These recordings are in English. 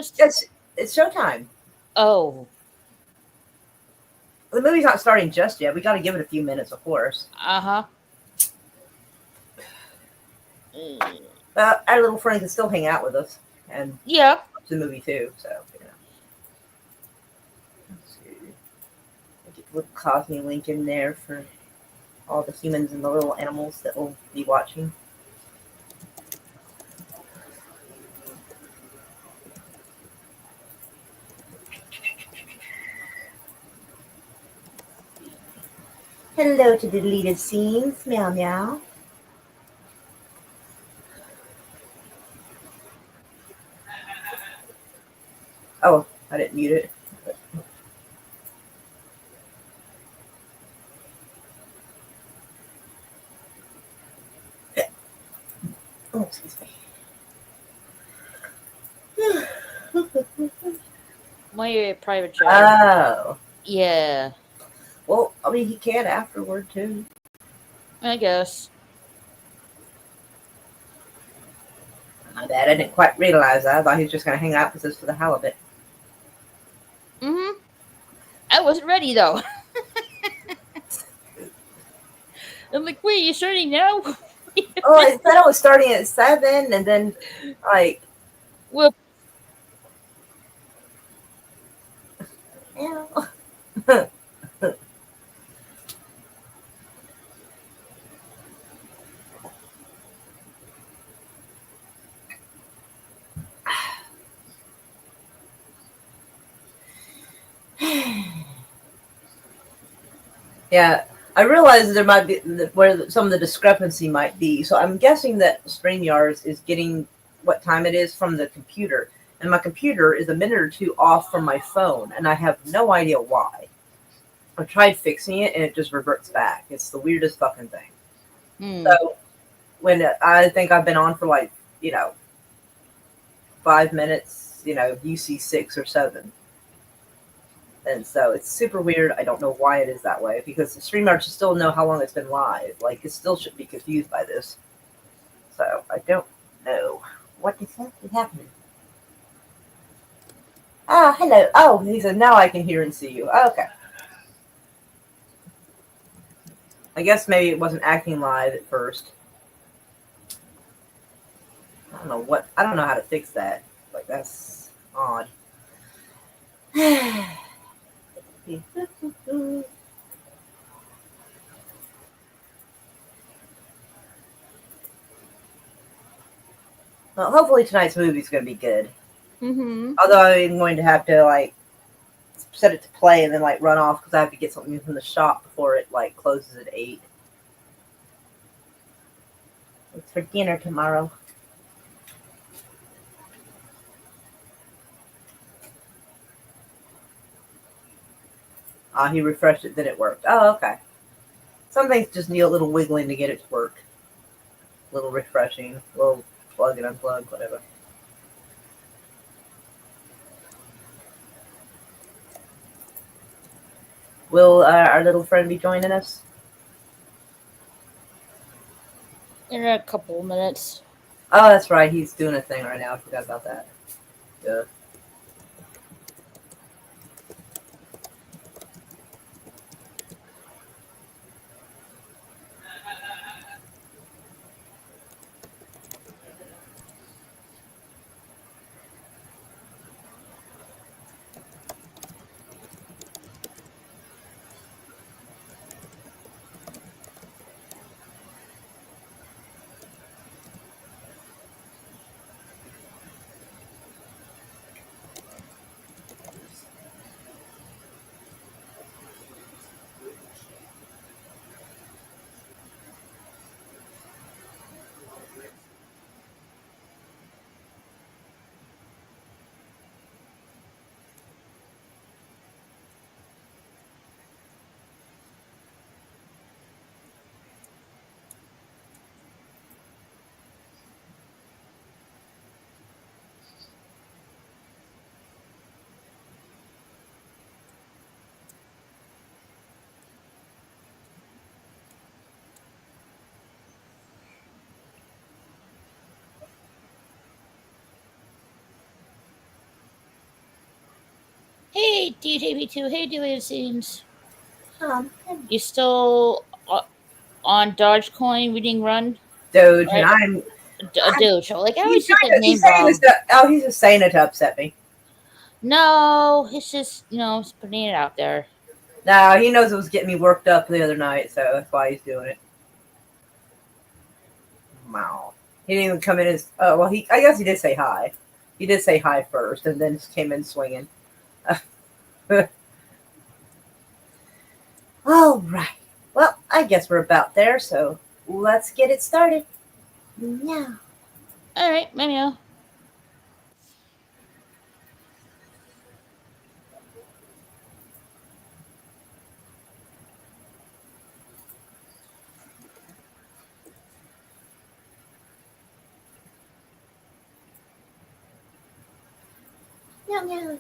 almost? It's showtime. Oh, The movie's not starting just yet. We got to give it a few minutes, of course. uh huh. Mm, Our little friend can still hang out with us and yeah. watch the movie too. So let's see. I get the little Cosme link in there for all the humans and the little animals that will be watching. Hello to the deleted scenes, meow meow. Oh, I didn't mute it. Oh, excuse me. My private joke. Oh, Yeah, well, I mean, he can afterward too. I guess. My bad, I didn't quite realize that. I thought he was just going to hang out with us for the hell of it. Mm-hmm. I wasn't ready though. I'm like, wait, you starting now? Oh, it said I was starting at 7, and then, like, Well, yeah. Yeah, I realize there might be where some of the discrepancy might be. So I'm guessing that StreamYards is getting what time it is from the computer, and my computer is a minute or two off from my phone, and I have no idea why. I tried fixing it, and it just reverts back. It's the weirdest fucking thing. hmm. So when I think I've been on for like 5 minutes, UC 6 or 7. And so it's super weird. I don't know why it is that way because the StreamYard should still know how long it's been live. Like, it still should be confused by this. So I don't know what exactly happened. Ah, hello. Oh, he said, now I can hear and see you. Okay. I guess maybe it wasn't acting live at first. I don't know how to fix that. Like, that's odd. Well, hopefully tonight's movie is going to be good. Mm-hmm. Although I'm going to have to, like, set it to play and then like run off because I have to get something from the shop before it like closes at 8. It's for dinner tomorrow. Ah, he refreshed it, then it worked. Oh, okay. Some things just need a little wiggling to get it to work. A little refreshing, a little plug and unplug, whatever. Will our little friend be joining us? In a couple minutes. Oh, that's right. He's doing a thing right now. I forgot about that. Yeah. Hey, DJB2. Hey, Deleted Scenes. Um, You still on Dogecoin reading run? Doge, and Right? Doge. Like, I always he's get that he's name saying this. wrong. Oh, he's just saying it to upset me. No, it's just, he's putting it out there. No, he knows it was getting me worked up the other night, so that's why he's doing it. Wow. He didn't even come in as. Oh well, I guess he did say hi. He did say hi first, and then came in swinging. All right. Well, I guess we're about there, so let's get it started. Yeah. All right, maybe. Yeah, yeah.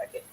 Okay.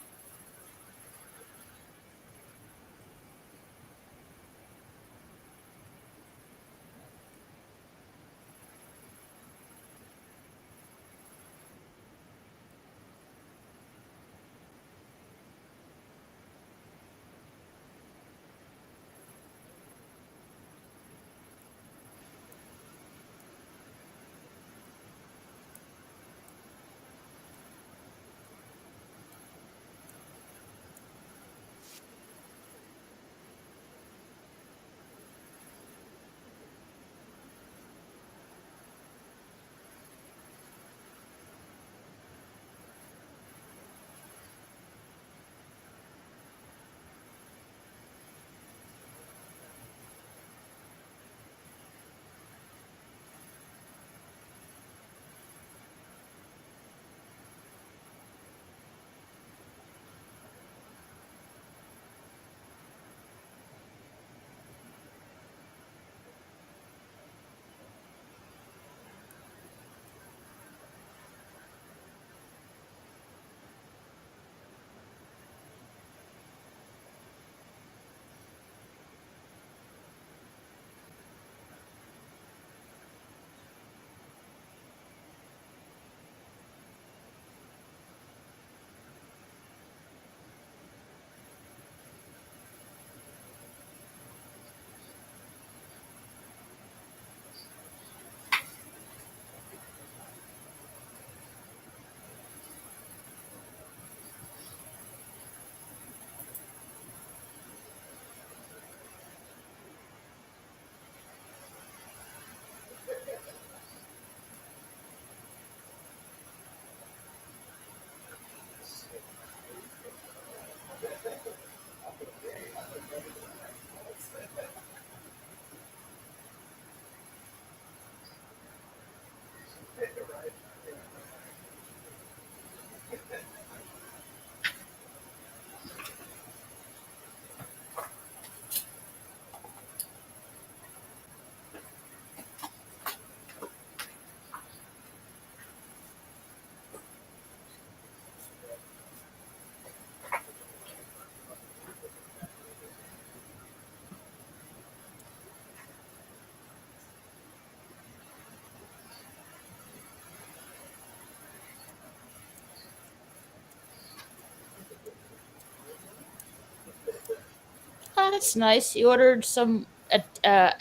Oh, that's nice. You ordered you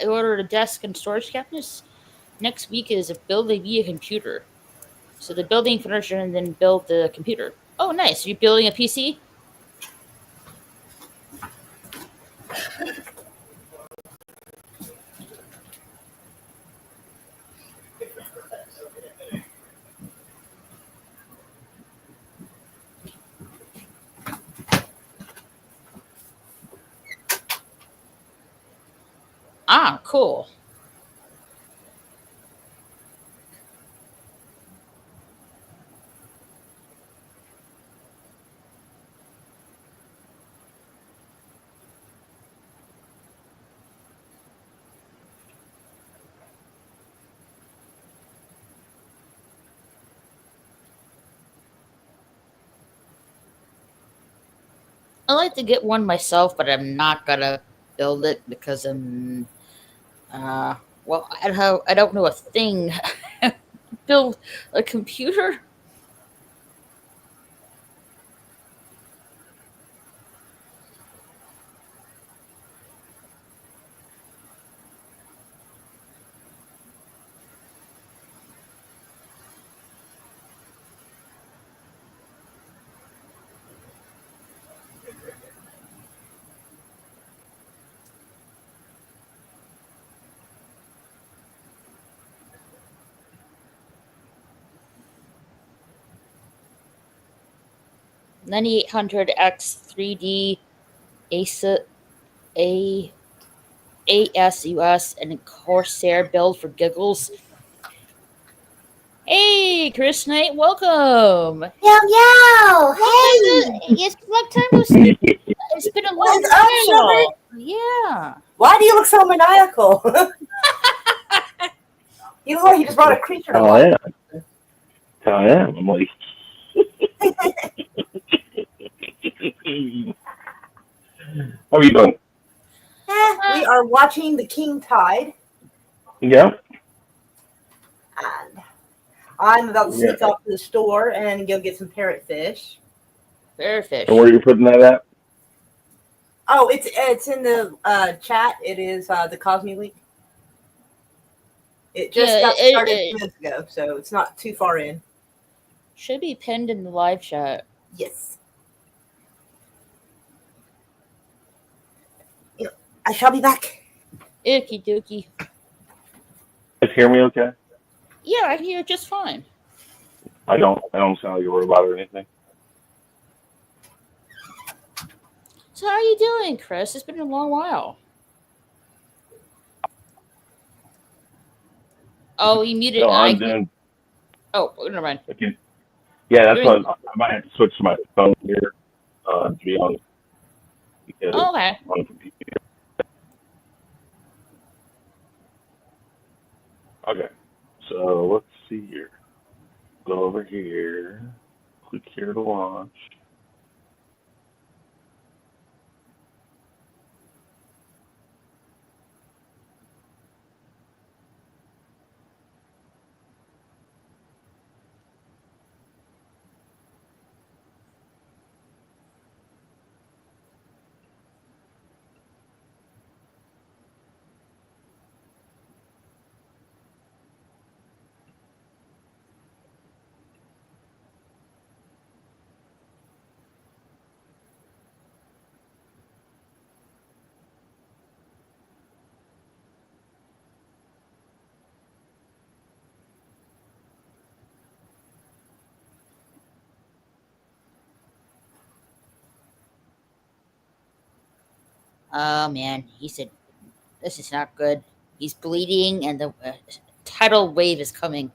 ordered a desk and storage cabinets. Next week is a building me a computer. So the building furniture and then build the computer. Oh, nice. You're building a PC? Ah, cool. I like to get one myself, but I'm not gonna build it because uh well, I don't know a thing. Build a computer? 9800X 3D ASUS, A ASUS and Corsair build for giggles. Hey, Chris Knight, welcome. Yo, yo! Long time Hey! long time no see. It's been a What long is up, sugar? while. Yeah. Why do you look so maniacal? You look like you just brought a creature to Oh, I life. am. I am. I'm like, how are you doing? Uh, We are watching The King Tide, Yeah. and I'm about to Yeah. sneak off to the store and go get some parrotfish. bearfish. And where are you putting that at? Oh, it's in the chat. It is the Cosme link. It just Yeah, got started a few it minutes ago, so it's not too far in. should be pinned in the live chat. Yes. I shall be back. Icky dookie. You hear me okay? Yeah, I can hear it just fine. I don't. I don't sound like a robot or anything. So how are you doing, Chris? It's been a long while. Oh, you muted. No, I I'm can. doing. Oh, never mind. Okay. Yeah, that's You're in. what I might have to switch to my phone here. To be honest, because Oh, okay. on the computer. Okay. So let's see here. Go over here. Click here to launch. Oh man, he said this is not good. He's bleeding, and the tidal wave is coming.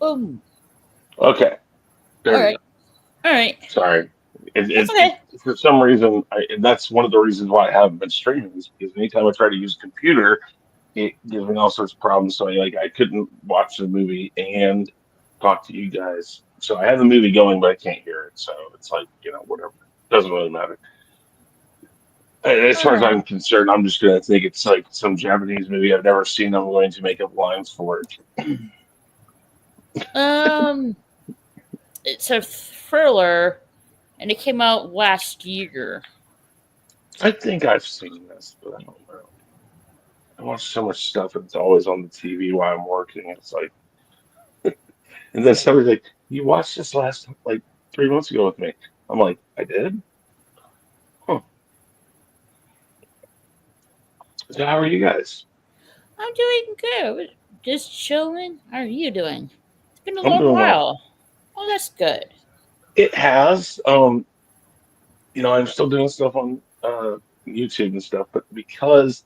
Boom. Okay. All There we right. go. All right. Sorry. That's okay. For some reason, and that's one of the reasons why I haven't been streaming is because anytime I try to use a computer, it gives me all sorts of problems. So I couldn't watch the movie and talk to you guys. So I have the movie going, but I can't hear it. So it's like, whatever. Doesn't really matter. As far as All I'm concerned, I'm just gonna think it's like some Japanese movie I've never seen. I'm going to make up lines for it. right. It's a thriller, and it came out last year. I think I've seen this, but I don't know. I watch so much stuff, and it's always on the TV while I'm working. It's like, and then somebody's like, "You watched this last like 3 months ago with me." I'm like, "I did." Huh. So how are you guys? I'm doing good. Just chilling. How are you doing? It's been a I'm long doing well. while. Oh, that's good. It has. I'm still doing stuff on YouTube and stuff, but because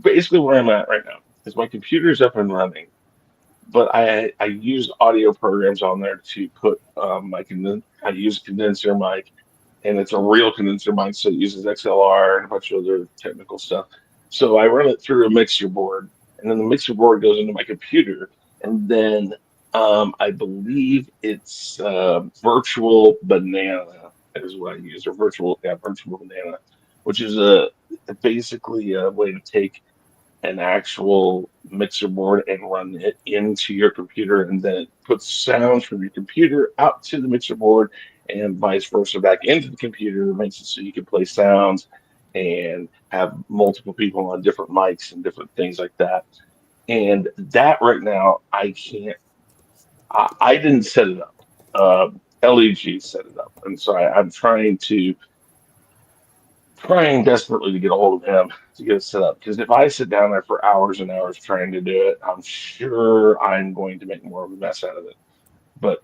basically where I'm at right now is my computer's up and running, but I use audio programs on there to put I use a condenser mic, and it's a real condenser mic, so it uses XLR and a bunch of other technical stuff. So I run it through a mixer board, and then the mixer board goes into my computer, and then I believe it's virtual banana is what I use, or virtual banana, which is basically a way to take an actual mixer board and run it into your computer, and then it puts sounds from your computer out to the mixer board and vice versa back into the computer. It makes it so you can play sounds and have multiple people on different mics and different things like that. And that right now, I can't, I didn't set it up. LEG set it up. And so I'm trying desperately to get a hold of him to get it set up. Because if I sit down there for hours and hours trying to do it, I'm sure I'm going to make more of a mess out of it. But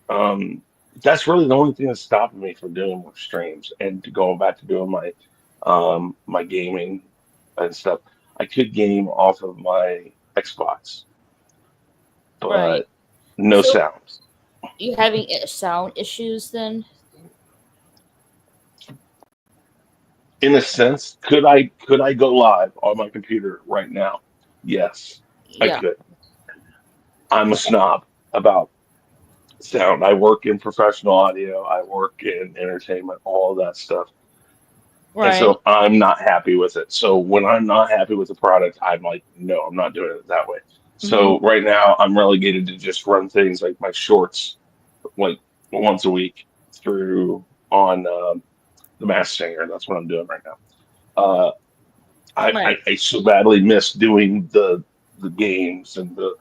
um, that's really the only thing that's stopping me from doing more streams and to going back to doing my gaming and stuff. I could game off of my Xbox, Right. but no So, sound. you having sound issues then? In a sense, could I go live on my computer right now? Yes, I Yeah. could. I'm a snob about sound. I work in professional audio, I work in entertainment, all of that stuff. And Right. so I'm not happy with it. So when I'm not happy with the product, I'm like, no, I'm not doing it that way. Mm-hmm. So right now I'm relegated to just run things like my shorts like once a week through on the Mass Singer. That's what I'm doing right now. Uh, Right. I so badly miss doing the games and the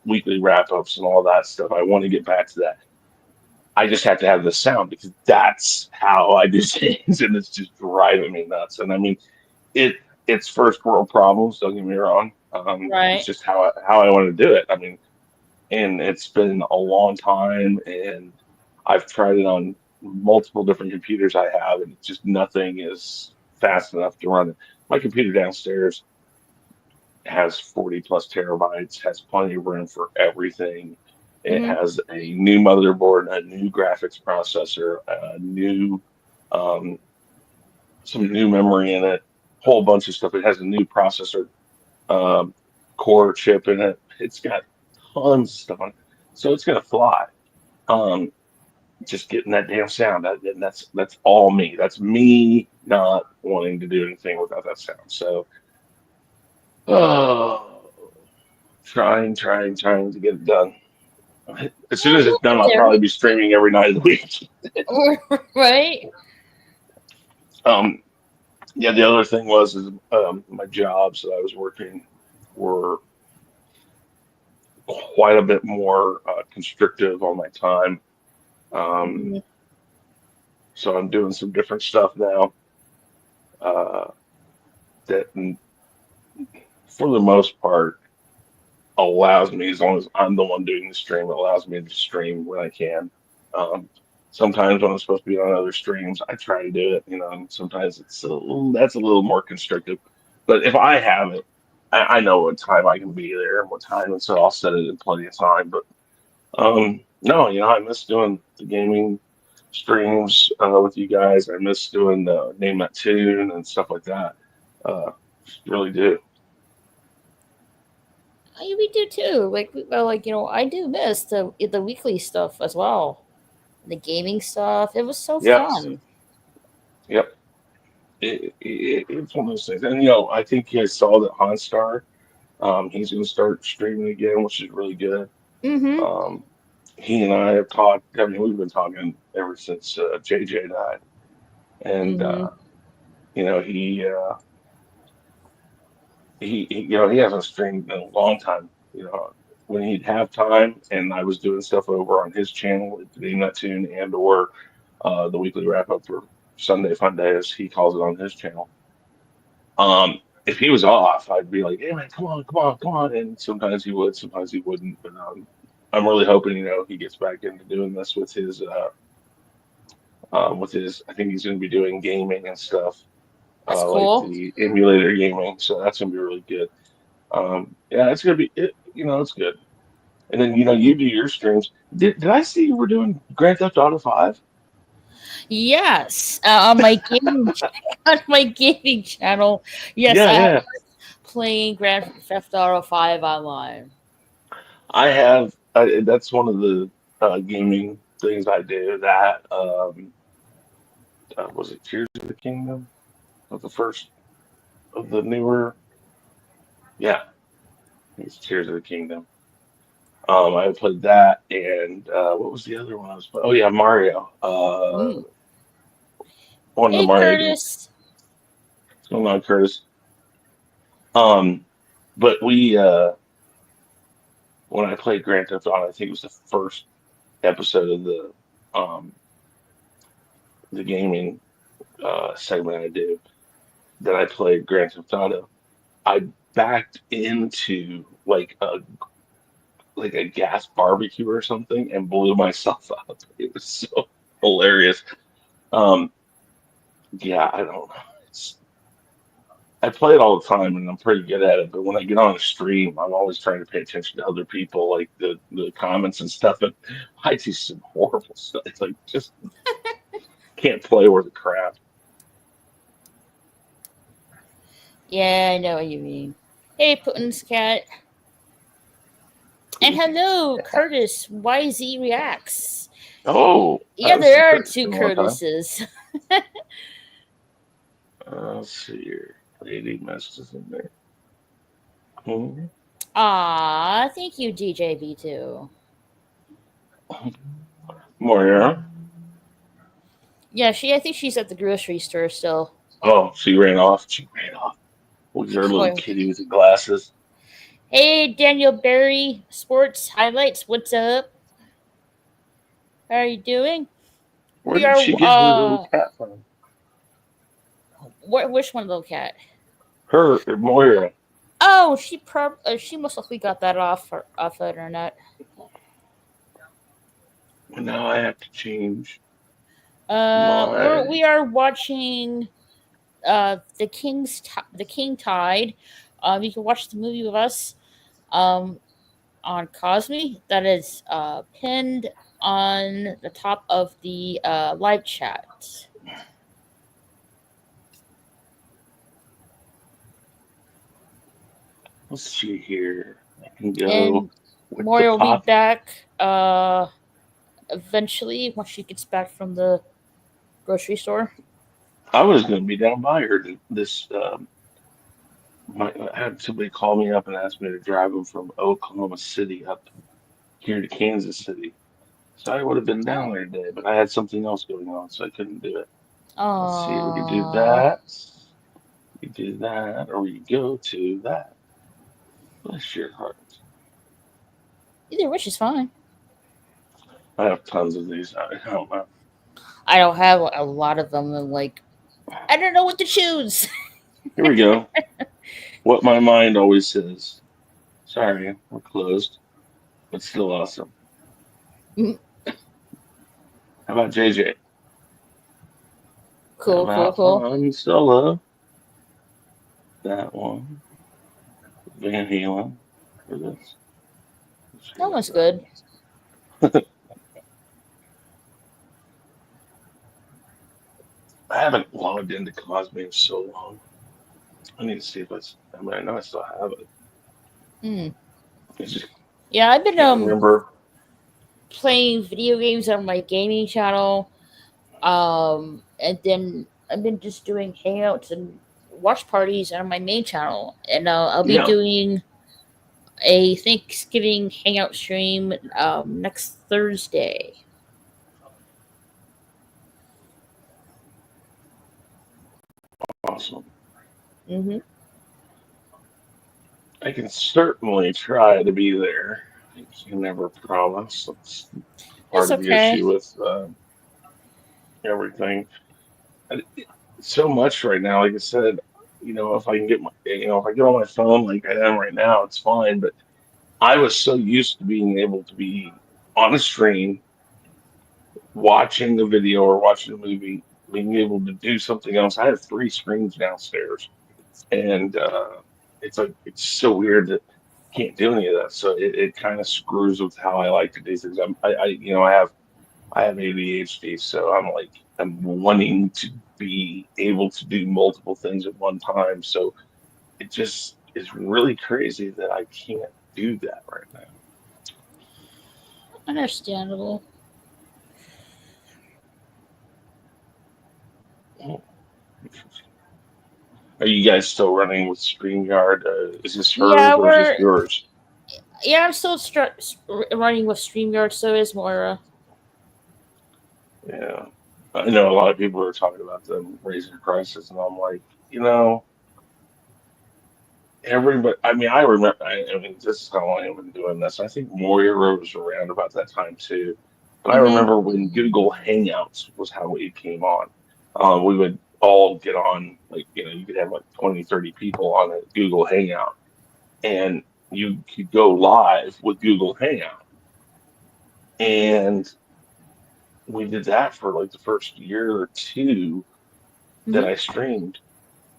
weekly wrap ups and all that stuff. I want to get back to that. I just have to have the sound because that's how I do things, and it's just driving me nuts. And I mean, it it's first world problems. Don't get me wrong. It's Right. just how I want to do it. I mean, and it's been a long time, and I've tried it on multiple different computers I have, and just nothing is fast enough to run it. My computer downstairs has 40 plus terabytes, has plenty of room for everything. It Mm-hmm. has a new motherboard, a new graphics processor, um, some new memory in it, whole bunch of stuff. It has a new processor um, core chip in it. It's got tons of stuff on it, so it's gonna fly. Um, just getting that damn sound. That's all me. That's me not wanting to do anything without that sound. So, oh, trying to get it done. As soon Well, as it's we'll done, get I'll there. probably be streaming every night of the week. Right. Um, yeah, the other thing was is my jobs that I was working were quite a bit more constrictive on my time. Um, Mm-hmm. so I'm doing some different stuff now uh, that, for the most part, allows me, as long as I'm the one doing the stream, it allows me to stream when I can. Um, sometimes when I'm supposed to be on other streams, I try to do it, and sometimes that's a little more constrictive. But if I have it, I know what time I can be there and what time, and so I'll set it in plenty of time. But no, I miss doing the gaming streams with you guys. I miss doing the Name That Tune and stuff like that. Really do. We do too. I do miss the weekly stuff as well. The gaming stuff. It was so Yes. fun. Yep. It's one of those things. And I think you guys saw that Honstar, he's going to start streaming again, which is really good. Mm-hmm. Um, he and I have talked. I mean, we've been talking ever since JJ died, and Mm-hmm. you know he hasn't streamed in a long time. When he'd have time, and I was doing stuff over on his channel, Name That Tune, and or the weekly wrap up for Sunday Fun Day, as he calls it on his channel. if he was off, I'd be like, "Hey man, come on, come on, come on!" And sometimes he would, sometimes he wouldn't. But I'm really hoping, he gets back into doing this with his. I think he's going to be doing gaming and stuff, That's like cool. the emulator gaming. So that's going to be really good. Yeah, it's going to be, it's good. And then you do your streams. Did I see you were doing Grand Theft Auto 5? Yes, on my gaming on my gaming channel. Yes, Yeah, I yeah. playing Grand Theft Auto 5 online. I have. That's one of the gaming things I do. That was it. Tears of the Kingdom of the first of the newer. Yeah, it's Tears of the Kingdom. I played that, and what was the other one I was playing? Oh yeah, Mario. Mm. One of the Hey, Mario games. Curtis. What's going on, Curtis? Um, but when I played Grand Theft Auto, I think it was the first episode of um the gaming segment I do that I played Grand Theft Auto. I backed into like a gas barbecue or something and blew myself up. It was so hilarious. Um, yeah, I don't know. It's, I play it all the time and I'm pretty good at it, but when I get on a stream, I'm always trying to pay attention to other people, like the comments and stuff. And I do some horrible stuff. It's like just can't play worth a crap. Yeah, I know what you mean. Hey, Putin's cat. And hello, Curtis. YZ reacts. Oh, I Yeah, haven't seen there are Curtis two in a long time. Curtises. Let's see here. Lady messages in there. Hmm. Aw, thank you, DJV2. Moira. Yeah, I think she's at the grocery store still. Oh, she ran off. She ran off. Look at her little Going. kitty with the glasses. Hey, Daniel Berry, Sports Highlights. What's up? How are you doing? Where We did are. she get her little cat from? Which one, little cat? Her, Moira. Oh, she most likely got that off the internet. Now I have to change We my. are watching the King Tide. You can watch the movie with us um on Cosme. That is pinned on the top of the live chat. Let's see here. I can go And with the Maury will be pop. back eventually once she gets back from the grocery store. I was going to be down by her this. I had somebody call me up and ask me to drive them from Oklahoma City up here to Kansas City. So I would have been down Oh. there today, but I had something else going on, so I couldn't do it. Let's see, we could do Aww. that. We could do that, or we could go to that. Bless your heart. Either which is fine. I have tons of these. I don't know. I don't have a lot of them. And I don't know what to choose. Here we go. What my mind always says. Sorry, we're closed, but still awesome. Mhm. How about JJ? How Cool, cool, about cool. Han Solo? That one. Van Halen for this. Let's see That what one's good. that. I haven't logged into Cosme in so long. I need to see if I mean, I know I still have it. Hmm. I just Yeah, I've been can't remember. playing video games on my gaming channel. And then I've been just doing hangouts and watch parties on my main channel. And I'll be Yeah, doing a Thanksgiving hangout stream next Thursday. awesome. Mm-hmm. I can certainly try to be there. I can never promise. That's It's part of the okay. issue with everything. So much right now. Like I said, if I can get if I get on my phone like I am right now, it's fine. But I was so used to being able to be on a stream, watching a video or watching a movie, being able to do something else. I have three screens downstairs, and it's like it's so weird that I can't do any of that. So it kind of screws with how I like to do things. I have ADHD, so I'm wanting to be able to do multiple things at one time. So it just is really crazy that I can't do that right Understandable. now. Are you guys still running with StreamYard? Is this Yeah, hers or is this we're yours? yeah. I'm still running with Streamyard. So is Moira. Yeah. I know a lot of people are talking about them raising prices, and I'm like, you know, everybody. I mean, I remember. I mean, this is how long I've been doing this. I think Moira was around about that time too. But I Mm-hmm. remember when Google Hangouts was how it came on. We would all get on, like, you could have like 20, 30 people on a Google Hangout, and you could go live with Google Hangout. And we did that for like the first year or two that Mm-hmm. I streamed.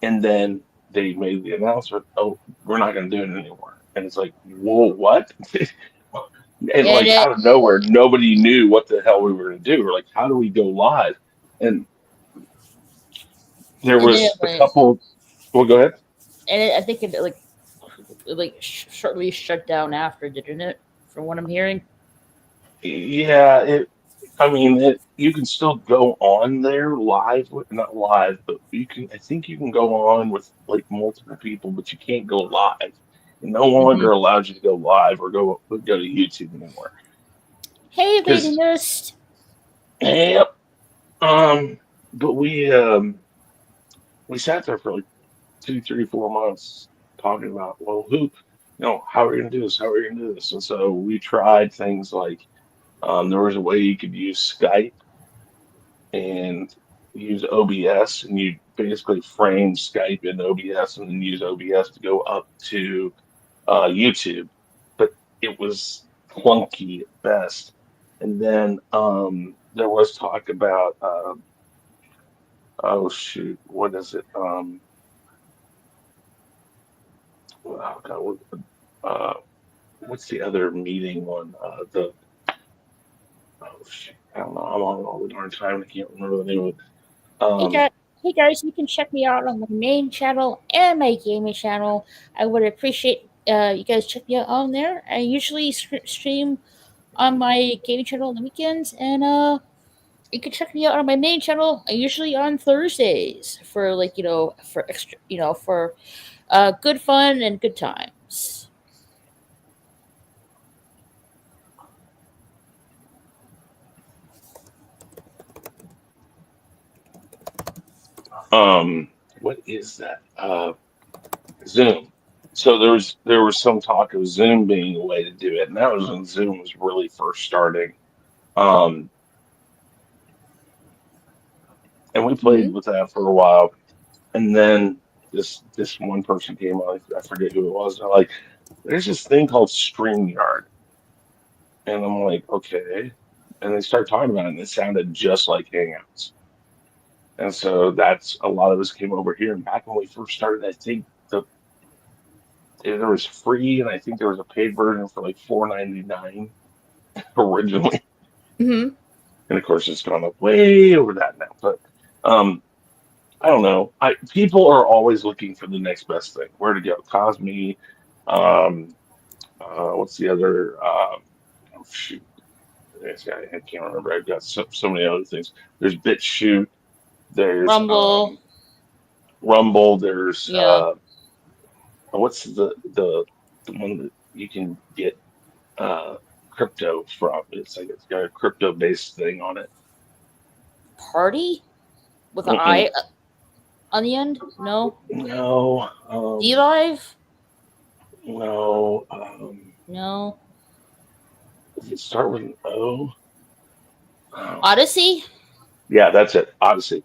And then they made the announcement, oh, we're not going to do it anymore. And it's like, whoa, what? And And like it out of nowhere, nobody knew what the hell we were going to do. We're like, how do we go live? And there and then was it a went. couple, well, go ahead. I think shortly shut down after, didn't it? From what I'm hearing. Yeah, I mean, you can still go on there live, not live, but I think you can go on with like multiple people, but you can't go live. And no Mm-hmm. longer allows you to go live or go to YouTube anymore. Hey, waiting Because, list. yep, but we sat there for like 2, 3, 4 months talking about, well, how are we gonna do this? How are we gonna do this? And so we tried things like, there was a way you could use Skype and use OBS, and you basically frame Skype in OBS and then use OBS to go up to YouTube. But it was clunky at best. And then there was talk about, oh shoot, what is it? Oh God, uh, what's the other meeting one? Oh shoot, I don't know. I'm on all the darn time. I can't remember the name of it. Hey Um, guys, hey guys, you can check me out on my main channel and my gaming channel. I would appreciate you guys check me out on there. I usually stream on my gaming channel on the weekends, and you can check me out on my main channel. Usually on Thursdays for for extra for good fun and good times. what is that? Zoom. So there was some talk of Zoom being a way to do it, and that was when Zoom was really first starting. Um, and we Mm-hmm. played with that for a while, and then this one person came on. I forget who it was. They're like, "There's this thing called StreamYard," and I'm like, "Okay." And they started talking about it, and it sounded just like Hangouts. And so that's a lot of us came over here. And back when we first started, I think there was free, and I think there was a paid version for like 4.99 originally. Mm-hmm. And of course, it's gone up way over that now. But um, I don't know. People are always looking for the next best thing. Where to go? Cosme. Um, what's the other? Oh shoot, I can't remember. I've got so many other things. There's BitChute. There's Rumble, Rumble. There's yeah, what's the one that you can get uh, crypto from? It's like it's got a crypto based thing on it. party with an Mm-mm. I on the end. No, No, D Live. no. No, Does it start with an O? Oh, Odyssey. yeah, that's it. Odyssey.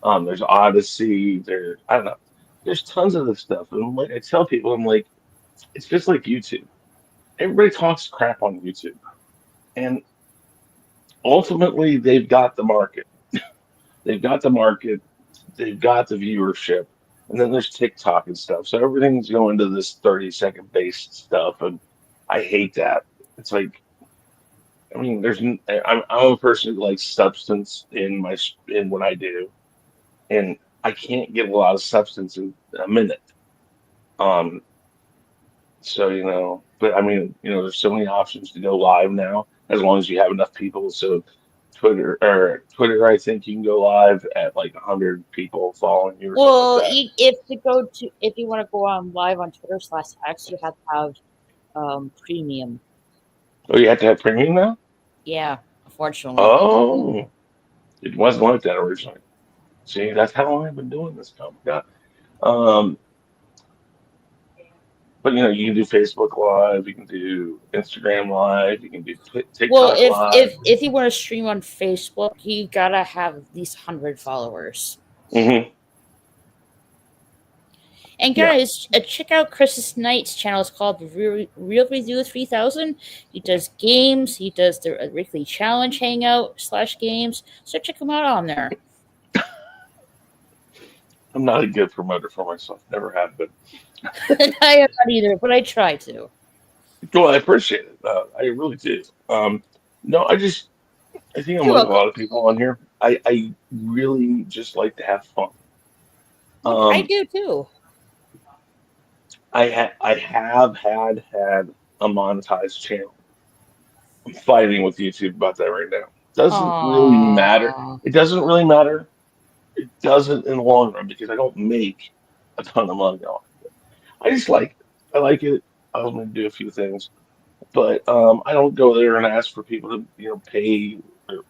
There's Odyssey. I don't know. there's tons of this stuff, and like I tell people, I'm like, it's just like YouTube. Everybody talks crap on YouTube, and ultimately they've got the market. They've got the market. They've got the viewership, and then there's TikTok and stuff. So everything's going to this 30-second based stuff, and I hate that. It's like, I mean, I'm a person who likes substance in what I do, and I can't get a lot of substance in a minute. Um, so but I mean, there's so many options to go live now, as long as you have enough people. So Twitter, I think you can go live at like 100 people following you or something like Well, that. if you want to go on live on Twitter/X, you have to have premium. Oh, you have to have premium now? Yeah, unfortunately. Oh, it wasn't like that originally. See, that's how long I've been doing this. Oh my God. Um, but you can do Facebook Live, you can do Instagram Live, you can do Well, TikTok if Live. if if you want to stream on Facebook, you gotta have at least 100 followers. Hmm. And Yeah. guys, check out Chris's Knight's channel. It's called Real Review 3000. He does games. He does the weekly challenge hangout/games. So check him out on there. I'm not a good promoter for myself. Never have been. I am not either, but I try to. Well, I appreciate it. I really do. No, I think I'm You're like a welcome. lot of people on here. I really just like to have fun. Well, I Um, do too. I have had a monetized channel. I'm fighting with YouTube about that right now. Doesn't really matter. Aww. It doesn't really matter. It doesn't in the long run because I don't make a ton of money on it. I just like it. I like it. I'm gonna do a few things, but I don't go there and ask for people to pay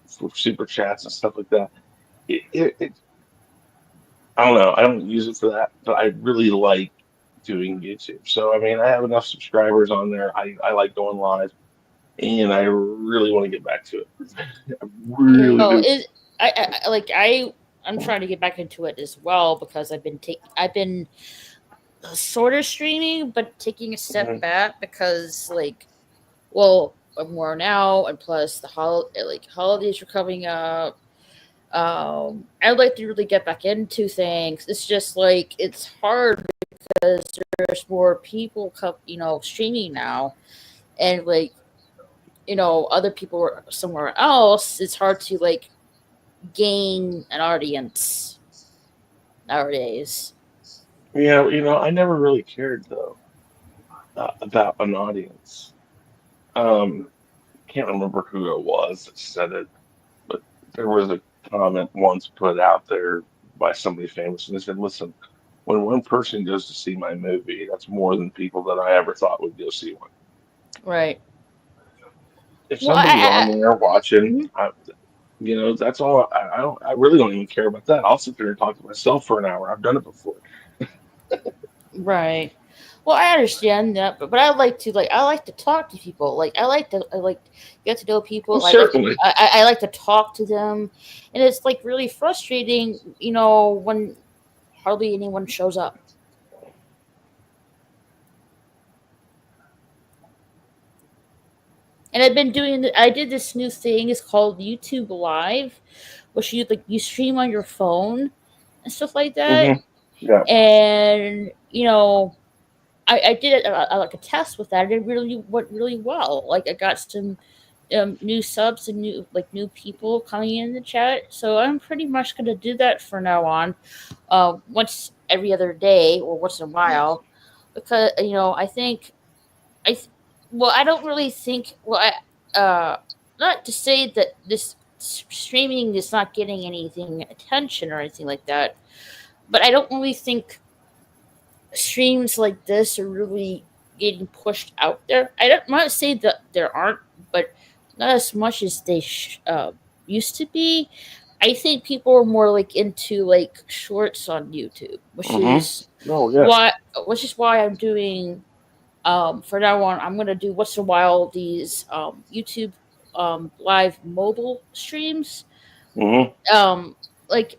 for super chats and stuff like that. It I don't know. I don't use it for that, but I really like doing YouTube. So I mean, I have enough subscribers on there. I like going live, and I really want to get back to it. I really No, do. I'm trying to get back into it as well because I've been sort of streaming, but taking a step Mhm. back because well, I'm more now, and plus holidays are coming up. I'd like to really get back into things. It's just it's hard because there's more people, streaming now, and other people are somewhere else. It's hard to gain an audience nowadays. Yeah, I never really cared though about an audience. Um, can't remember who it was that said it, but there was a comment once put out there by somebody famous, and they said, "Listen, when one person goes to see my movie, that's more than people that I ever thought would go see one. Right. If Well, somebody's on there watching, mhm. that's all. I really don't even care about that. I'll sit there and talk to myself for an hour. I've done it before. Right. Well, I understand that, but I like to talk to people. I like to get to know Well, people. certainly. I like to talk to them, and it's really frustrating, when hardly anyone shows up. And I did this new thing. It's called YouTube Live, which you stream on your phone and stuff like that. Hmm. Yeah. And I did like a test with that. And it really went really well. Like I got some new subs and new people coming in the chat. So I'm pretty much gonna do that from now on, once every other day or once in a while, because I think I th- well I don't really think not to say that this streaming is not getting anything attention or anything like that, but I don't really think streams like this are really getting pushed out there. I don't want to say that there aren't, but not as much as they used to be. I think people are more into shorts on YouTube, Hmm. Oh yeah. which is why I'm doing for now on. I'm gonna do once in a while these YouTube live mobile streams. Hmm. Um, like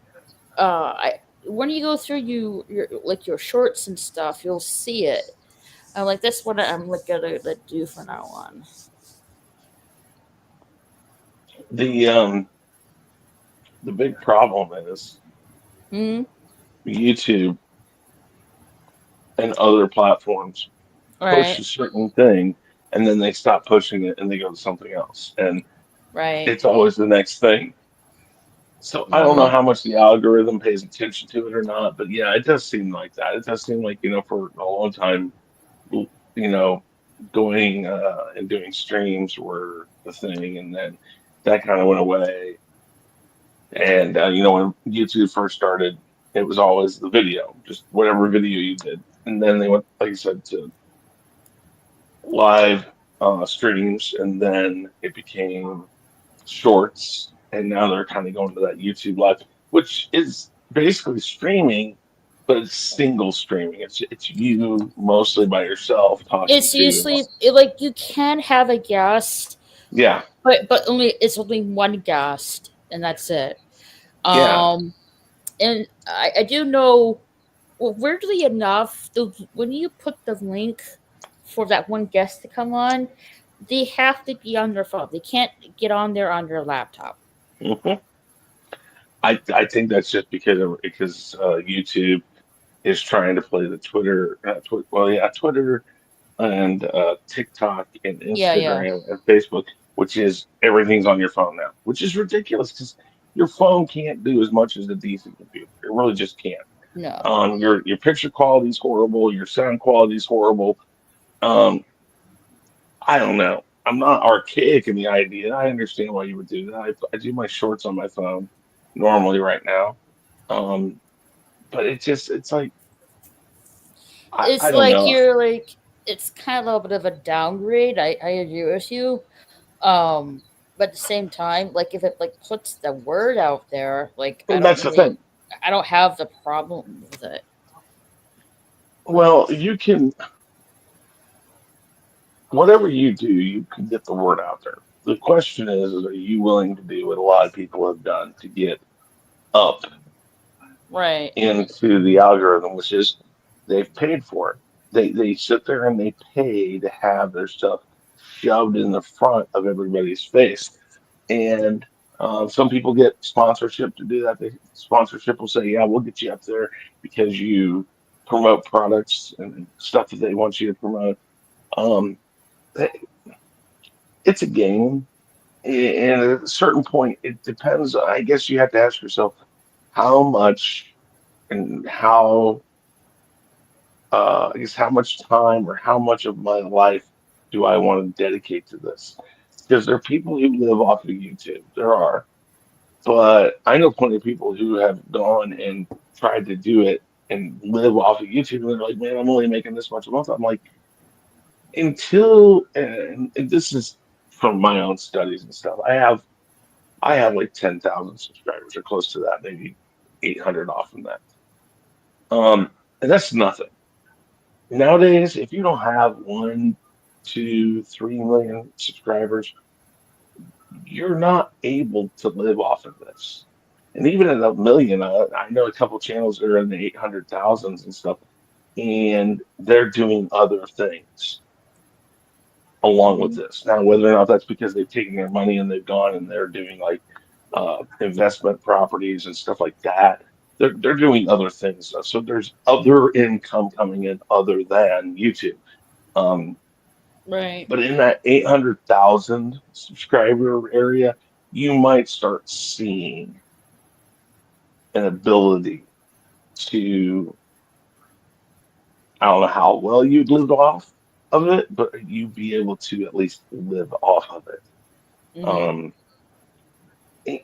I when you go through your like your shorts and stuff, you'll see it. I'm like, that's what I'm like gonna do from now on. The the big problem is Hmm. YouTube and other platforms push Right. a certain thing, and then they stop pushing it and they go to something else, and Right. it's always the next thing. So I don't know Hmm. how much the algorithm pays attention to it or not, but yeah, it does seem like that. It does seem like, for a long time, going and doing streams were the thing, and then that kind of went away. And when YouTube first started, it was always the video, just whatever video you did, and then they went, like you said, to live streams, and then it became shorts, and now they're kind of going to that YouTube live, which is basically streaming, but it's single streaming. It's you mostly by yourself talking It's to. usually like you can have a guest, Yeah, but only it's only one guest, and that's it. yeah. Um, and I do know. Well, weirdly enough, when you put the link for that one guest to come on, they have to be on their phone. They can't get on there on their laptop. hmm I think that's just because YouTube is trying to play the Twitter and TikTok and Yeah, yeah. Instagram and Facebook, which is everything's on your phone now, which is ridiculous because your phone can't do as much as a decent computer. It really just can't. No. Your picture quality is horrible. Your sound quality is horrible. Um, I don't know. I'm not archaic in the idea. I understand why you would do that. I do my shorts on my phone normally right now. Um, but it's like I It's don't like know. you're like it's kind of a little bit of a downgrade. I agree with you. Um, but at the same time, like if it like puts the word out there, like And that's the thing. I don't have the problem with it. Well, you can whatever you do, you can get the word out there. The question is are you willing to do what a lot of people have done to get up Right. into the algorithm, which is they've paid for it. They sit there and they pay to have their stuff shoved in the front of everybody's face. And some people get sponsorship to do that. Sponsorship will say, "Yeah, we'll get you up there because you promote products and stuff that they want you to promote." Um, it's a game, and at a certain point, it depends. I guess you have to ask yourself how much and how I guess how much time or how much of my life do I want to dedicate to this? Because there are people who live off of YouTube. There are, but I know plenty of people who have gone and tried to do it and live off of YouTube, and they're like, "Man, I'm only making this much a month." I'm like, and this is from my own studies and stuff. I have like 10,000 subscribers or close to that, maybe 800 off from that. And that's nothing. Nowadays, if you don't have 1, 2, 3 million subscribers, you're not able to live off of this. And even at a million, I know a couple channels that are in the 800,000s and stuff, and they're doing other things along with Hmm. this. Now, whether or not that's because they've taken their money and they've gone and they're doing like investment properties and stuff like that, they're doing other things. So there's other income coming in other than YouTube. Um, Right. but in that 800,000 subscriber area, you might start seeing an ability to, I don't know how well you'd live off of it, but you'd be able to at least live off of it. Hmm. Um,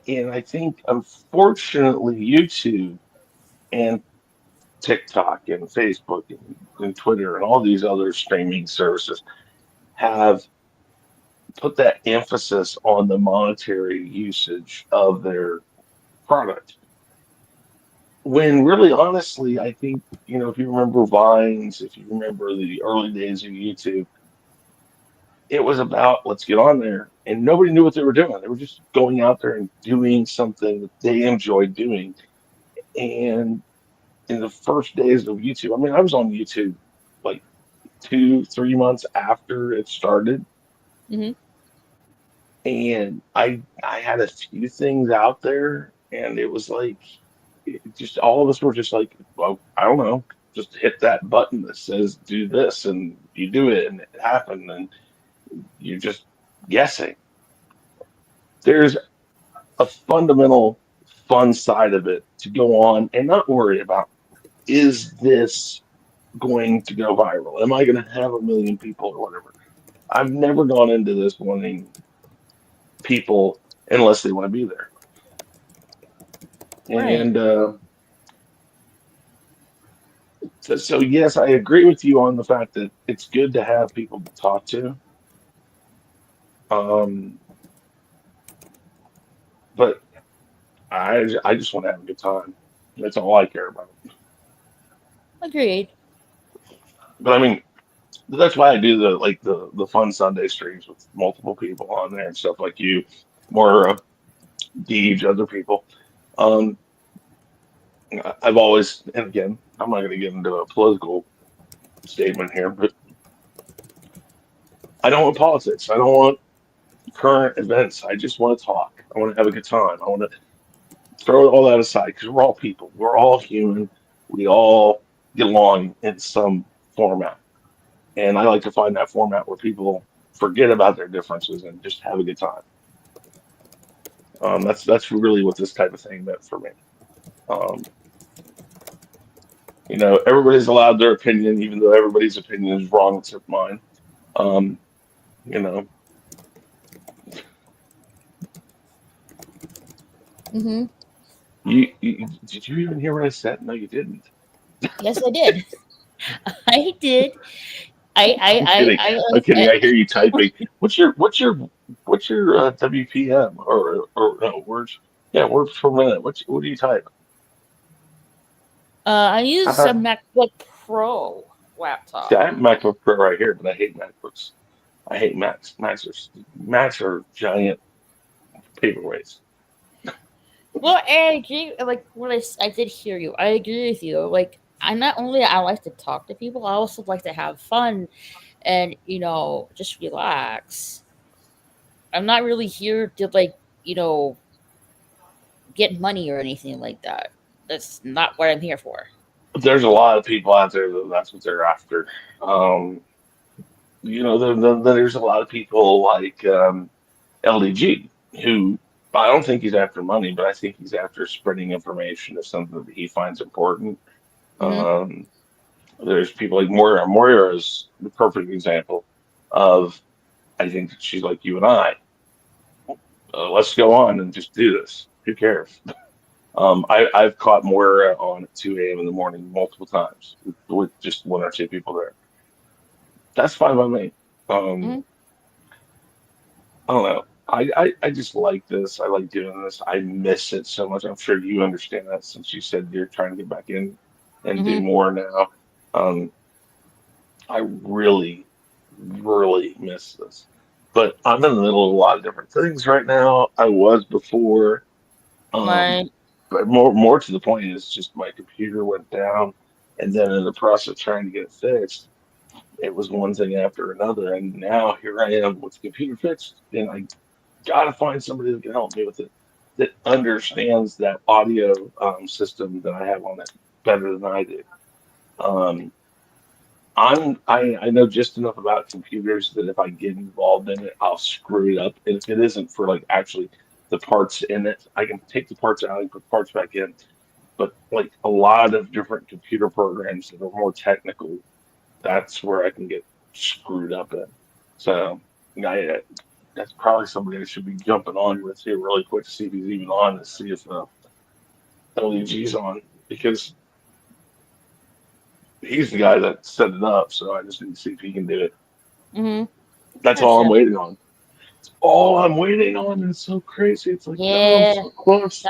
and I think, unfortunately, YouTube and TikTok and Facebook and Twitter and all these other streaming services have put that emphasis on the monetary usage of their product. When really, honestly, I think, if you remember Vines, if you remember the early days of YouTube, it was about let's get on there. And nobody knew what they were doing. They were just going out there and doing something that they enjoyed doing. And in the first days of YouTube. I mean, I was on YouTube like 2, 3 months after it started, Hmm. and I had a few things out there, and it was like just all of us were just like, well, I don't know, just hit that button that says do this, and you do it, and it happened, and you're just guessing. There's a fundamental fun side of it to go on and not worry about, is this going to go viral? Am I going to have 1 million people or whatever? I've never gone into this wanting people unless they want to be there. Right. And so, yes, I agree with you on the fact that it's good to have people to talk to. Um, but I just want to have a good time. That's all I care about. Agreed. But I mean, that's why I do the fun Sunday streams with multiple people on there and stuff like you, more Deej, other people. Um, I've always, and again, I'm not going to get into a political statement here, but I don't want politics. I don't want current events. I just want to talk. I want to have a good time. I want to throw all that aside because we're all people. We're all human. We all get along in some format. And I like to find that format where people forget about their differences and just have a good time. That's really what this type of thing meant for me. Um, everybody's allowed their opinion, even though everybody's opinion is wrong except mine. Um, you know, Hmm. did you even hear what I said? No, you didn't. Yes, I did. I did. I I I'm I kidding. I I'm like kidding. I hear you typing. What's your WPM or no words? Yeah, words per minute. What do you type? I How use a about MacBook Pro see, laptop. I have MacBook Pro right here, but I hate MacBooks. I hate Macs. Macs are giant paperweights. Well, I agree. Like what I did hear you. I agree with you. Like I not only I like to talk to people, I also like to have fun and just relax. I'm not really here to you know get money or anything like that. That's not what I'm here for. There's a lot of people out there that's what they're after. Um, there's a lot of people like LDG who I don't think he's after money, but I think he's after spreading information of something that he finds important. Hmm. Um, there's people like Moira. Moira is the perfect example of I think that she's like you and I. Let's go on and just do this. Who cares? I've caught Moira on at 2 a.m. in the morning multiple times with just one or two people there. That's fine by me. Um, Hmm. I don't know. I just like this. I like doing this. I miss it so much. I'm sure you understand that since you said you're trying to get back in and do Hmm. more now. Um, I really, really miss this. But I'm in the middle of a lot of different things right now. I was before. My. But more to the point is just my computer went down, and then in the process of trying to get it fixed, it was one thing after another, and now here I am with the computer fixed, and I gotta find somebody that can help me with it that understands that audio system that I have on it better than I do. Um, I know just enough about computers that if I get involved in it, I'll screw it up. And if it isn't for like actually the parts in it, I can take the parts out and put parts back in. But like a lot of different computer programs that are more technical, that's where I can get screwed up in. So I, that's probably somebody I should be jumping on with here really quick to see if he's even on to see if LEG's on because he's the guy that set it up. So I just need to see if he can do it. Hmm. That's all I'm Gotcha. waiting on. It's all I'm waiting on. And it's so crazy. It's like, no, I'm Yeah. so close.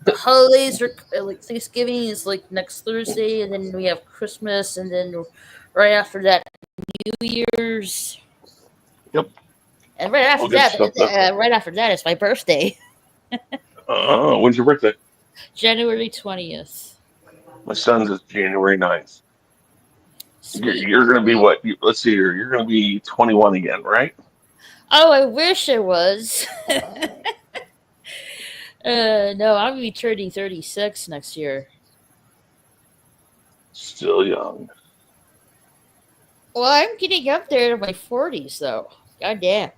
The holidays are like Thanksgiving is like next Thursday, and then we have Christmas, and then right after that, New Year's, Yep, and right all after good that, stuff though. is my birthday, When's your birthday? January 20th. My son's is January 9th. Sweet. You're going to be what? Let's see here. You're going to be 21 again, right? Oh, I wish I was. No, I'm gonna be turning 36 next year. Still young. Well, I'm getting up there to my 40s, though. God damn.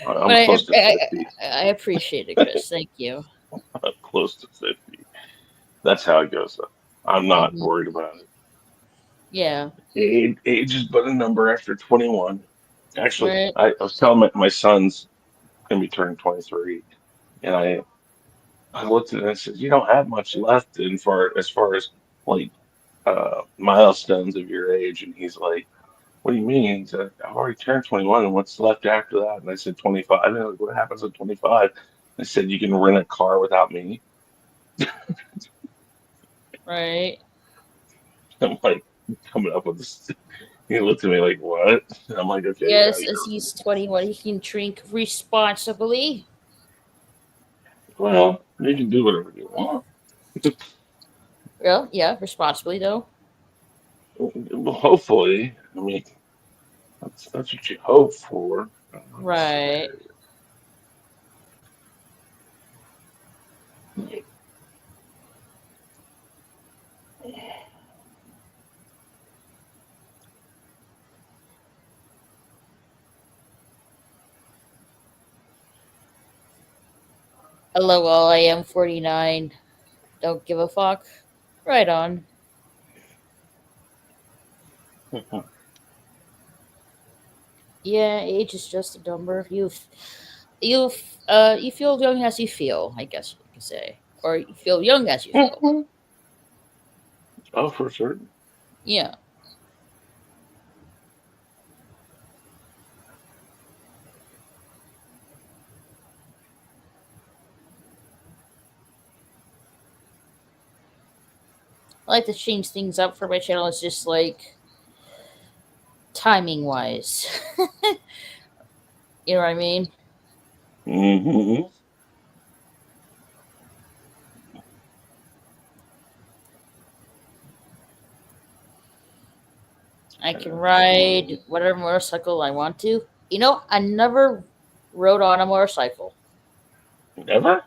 I'm But close to 50. I appreciate it, Chris. Thank you. I'm close to 50. That's how it goes, though. I'm not Hmm. worried about it. Yeah. Age is but a number after 21. Actually, Right. I was telling my son's going to be turning 23, and I looked at it and I said, "You don't have much left as far as like milestones of your age." And he's like, "What do you mean?" He said, "I've already turned 21, and what's left after that?" And I said, "25." And they're like, "What happens at 25?" I said, "You can rent a car without me." Right. I'm like coming up with this. He looked at me like, "What?" And I'm like, "Okay, yeah, Yes, as you're he's 21, he can drink responsibly. well. You can do whatever you want." Well, yeah, responsibly, though. Well, hopefully, I mean, that's what you hope for. Let's Right. see. LOL, I am 49. Don't give a fuck. Right on. Yeah, age is just a number. You feel young as you feel, I guess you could say. Or you feel young as you feel. Oh, for certain. Yeah. I like to change things up for my channel. It's just like timing wise. You know what I mean? Hmm. I can ride whatever motorcycle I want to. I never rode on a motorcycle. Never?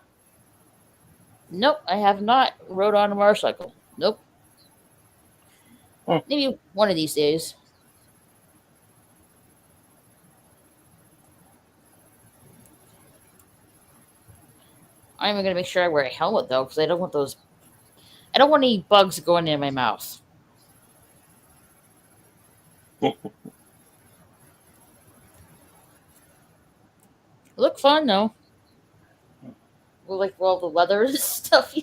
Nope, I have not rode on a motorcycle. Nope. Huh. Maybe one of these days. I'm gonna make sure I wear a helmet though, because I don't want those. I don't want any bugs going in my mouth. Look fun though. Well, like all the leather and stuff.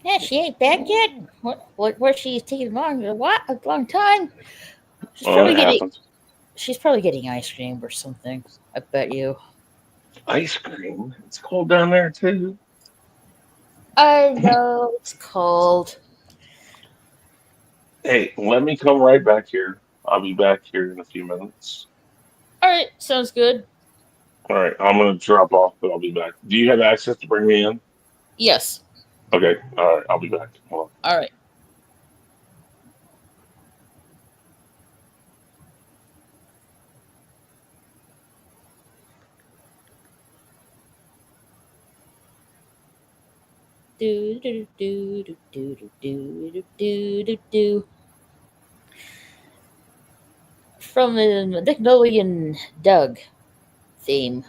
Yeah, she ain't back yet. What? Where she's taking long? What? A long time. She's Well, probably it getting. happens. She's probably getting ice cream or something. I bet you. Ice cream. It's cold down there too. I know it's cold. Hey, let me come right back here. I'll be back here in a few minutes. All right, sounds good. All right, I'm gonna drop off, but I'll be back. Do you have access to bring me in? Yes. Okay. All right, I'll be back. Hold on. All right. Do do do do do do do do do do. From the Nickelodeon Doug theme.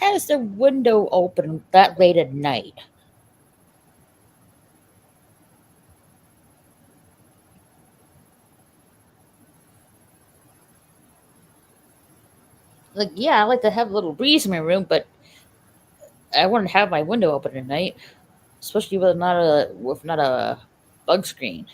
has their window open that late at night? Like, yeah, I like to have a little breeze in my room, but I wouldn't have my window open at night, especially with not a bug screen.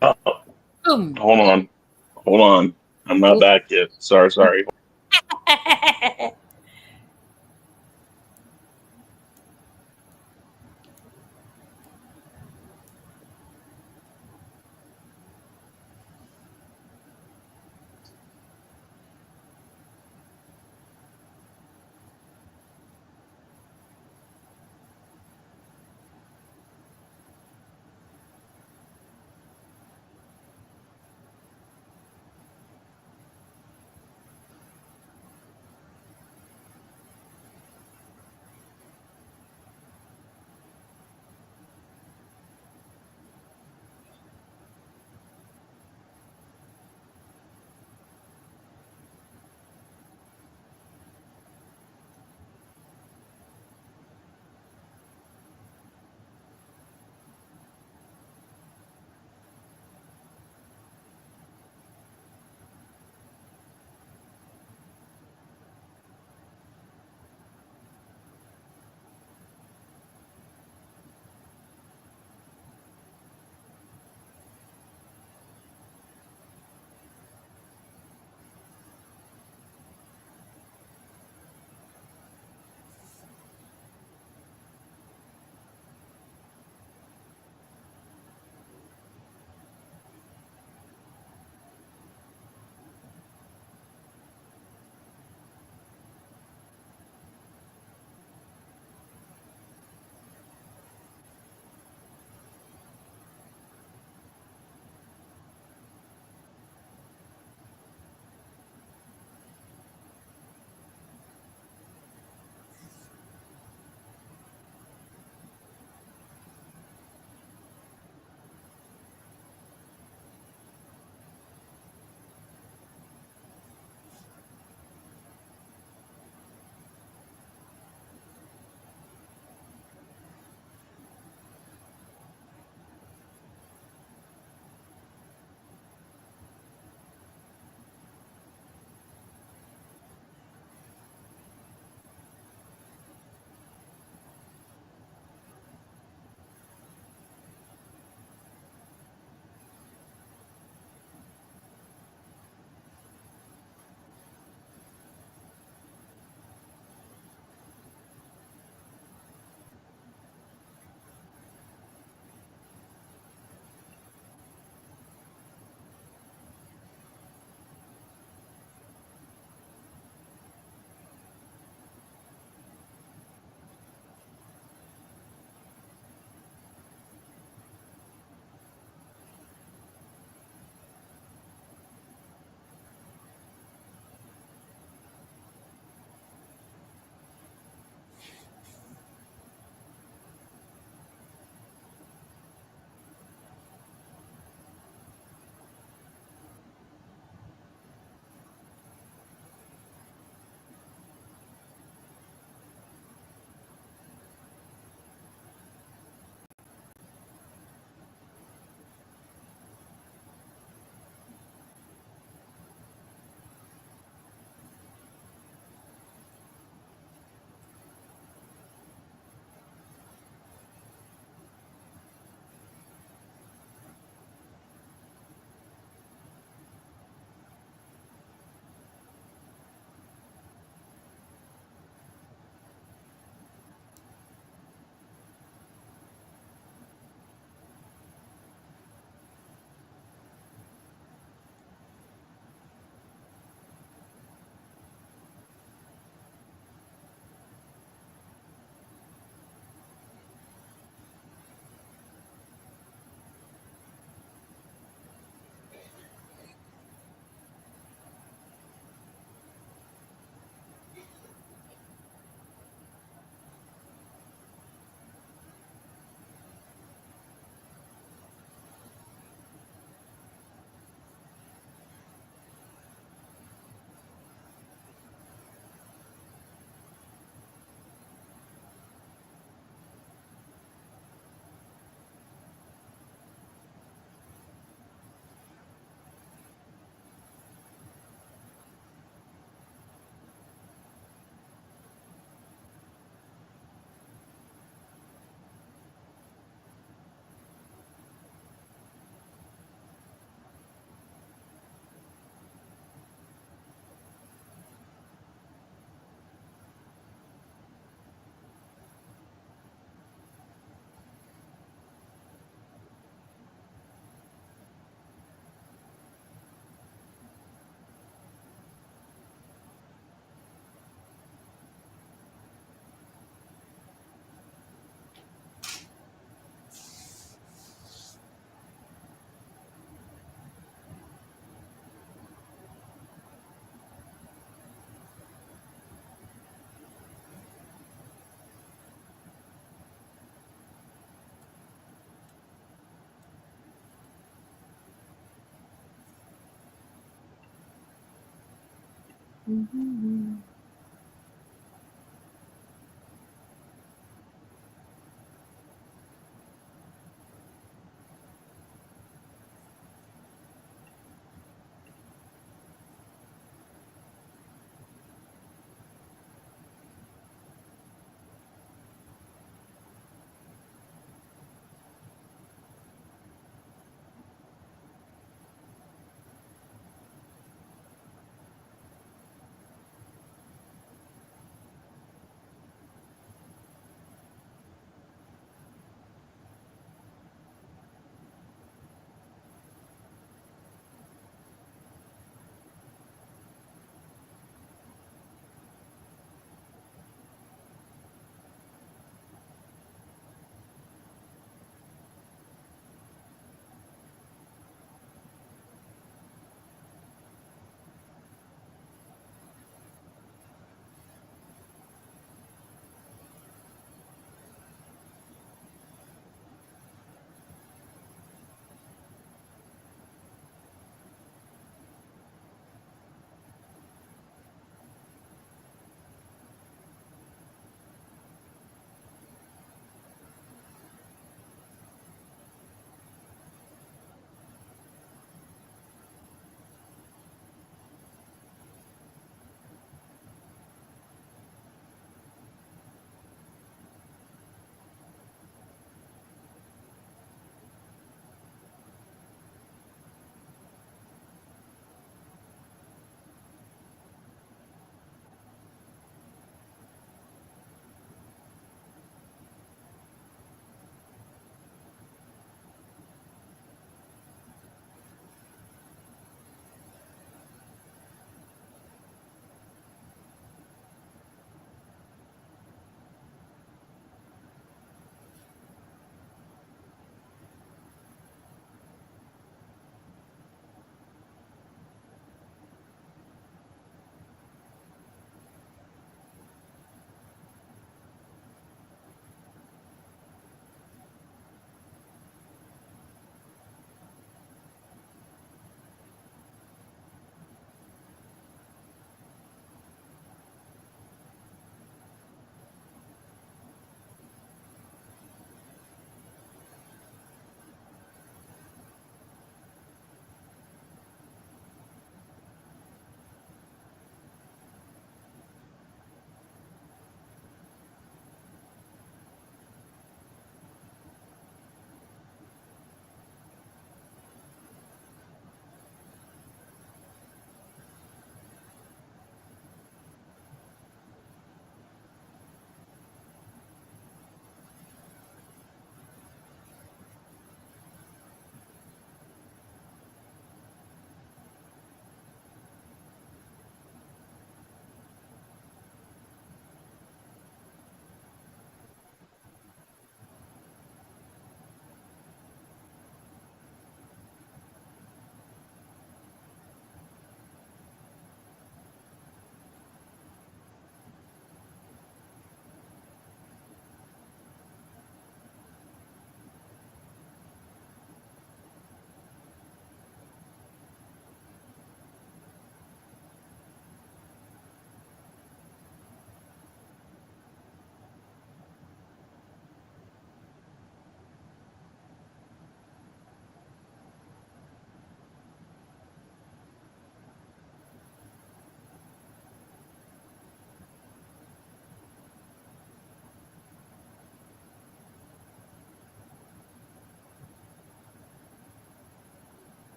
Oh, Boom. hold on. Hold on. I'm not Oh. back yet. Sorry, sorry. Mhm.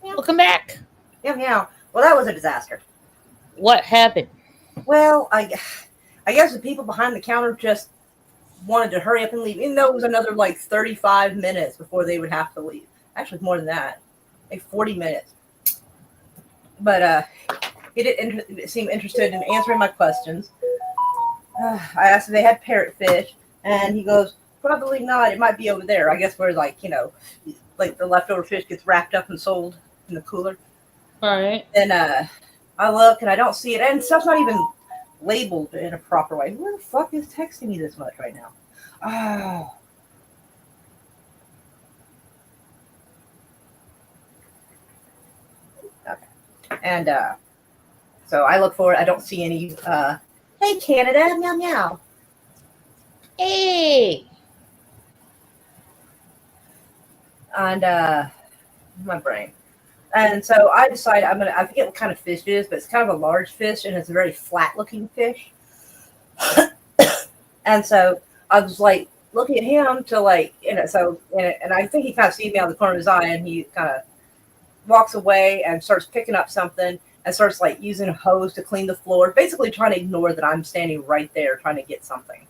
Welcome back. Yeah. Well, that was a disaster. What happened? Well, I guess the people behind the counter just wanted to hurry up and leave, even though it was another like 35 minutes before they would have to leave. Actually, more than that, like 40 minutes. But he didn't seem interested in answering my questions. I asked if they had parrotfish, and he goes, probably not. It might be over there. I guess where, like, like the leftover fish gets wrapped up and sold in the cooler. All right. And I look and I don't see it, and stuff's not even labeled in a proper way. Who the fuck is texting me this much right now? Oh. Okay. And so I look for it. I don't see any. Hey, Canada, meow meow. Hey. And my brain. And so I decided I forget what kind of fish it is, but it's kind of a large fish and it's a very flat looking fish. And so I was like looking at him to like, and I think he kind of sees me out of the corner of his eye and he kind of walks away and starts picking up something and starts like using a hose to clean the floor, basically trying to ignore that I'm standing right there trying to get something.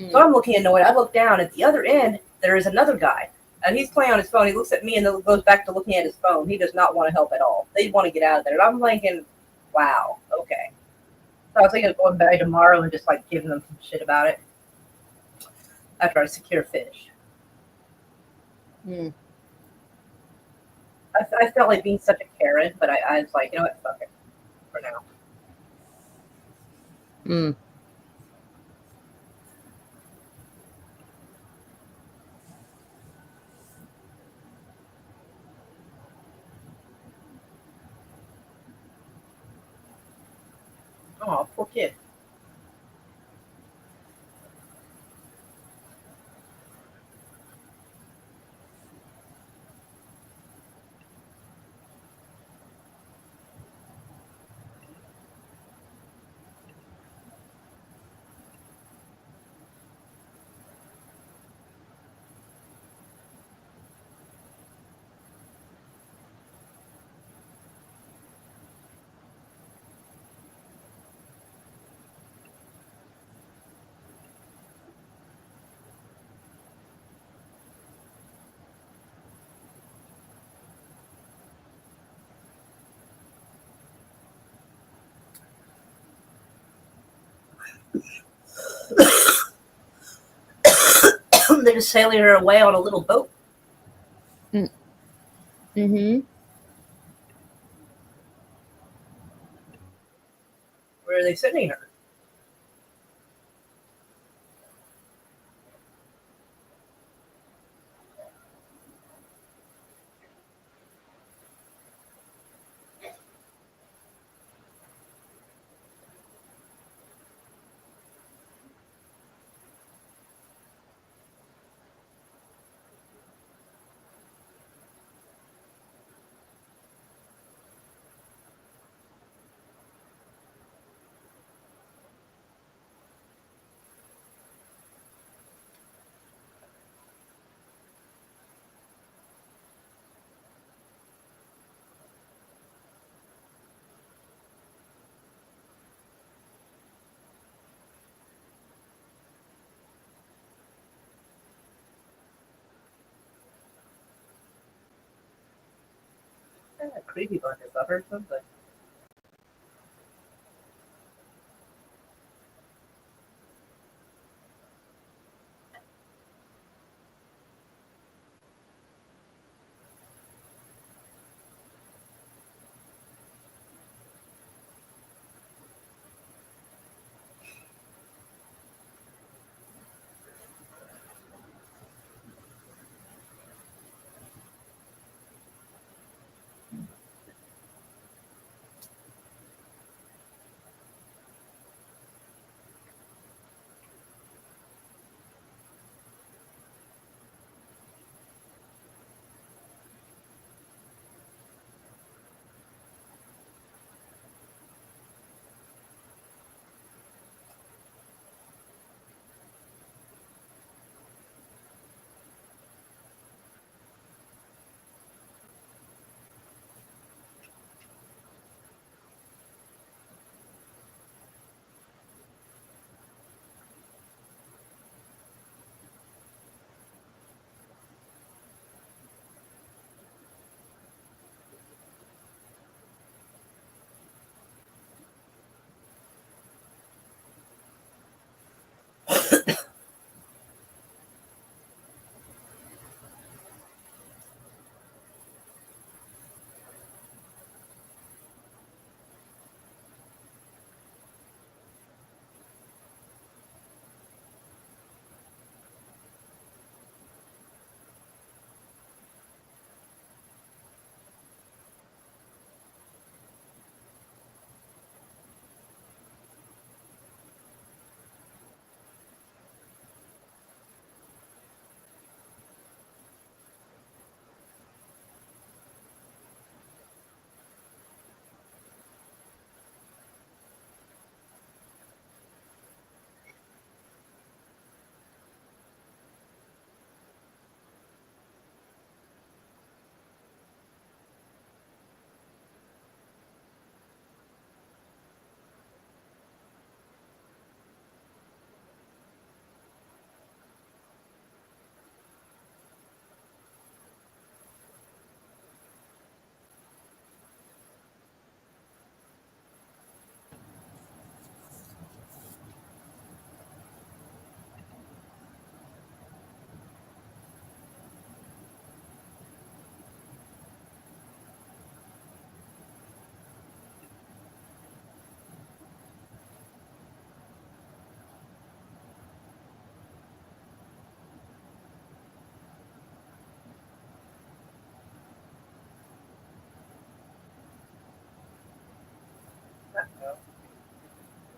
So I'm looking annoyed. I look down at the other end, there is another guy. And he's playing on his phone. He looks at me and then goes back to looking at his phone. He does not want to help at all. They want to get out of there. And I'm thinking, wow, okay. So I was thinking of going by tomorrow and just like giving them some shit about it after I secure fish. Mm. I felt like being such a Karen, but I was like, you know what, fuck it for now. Mm. Oh, poor kid. They're just sailing her away on a little boat. Mm-hmm. Where are they sending her? Creepy bunches. I've heard something.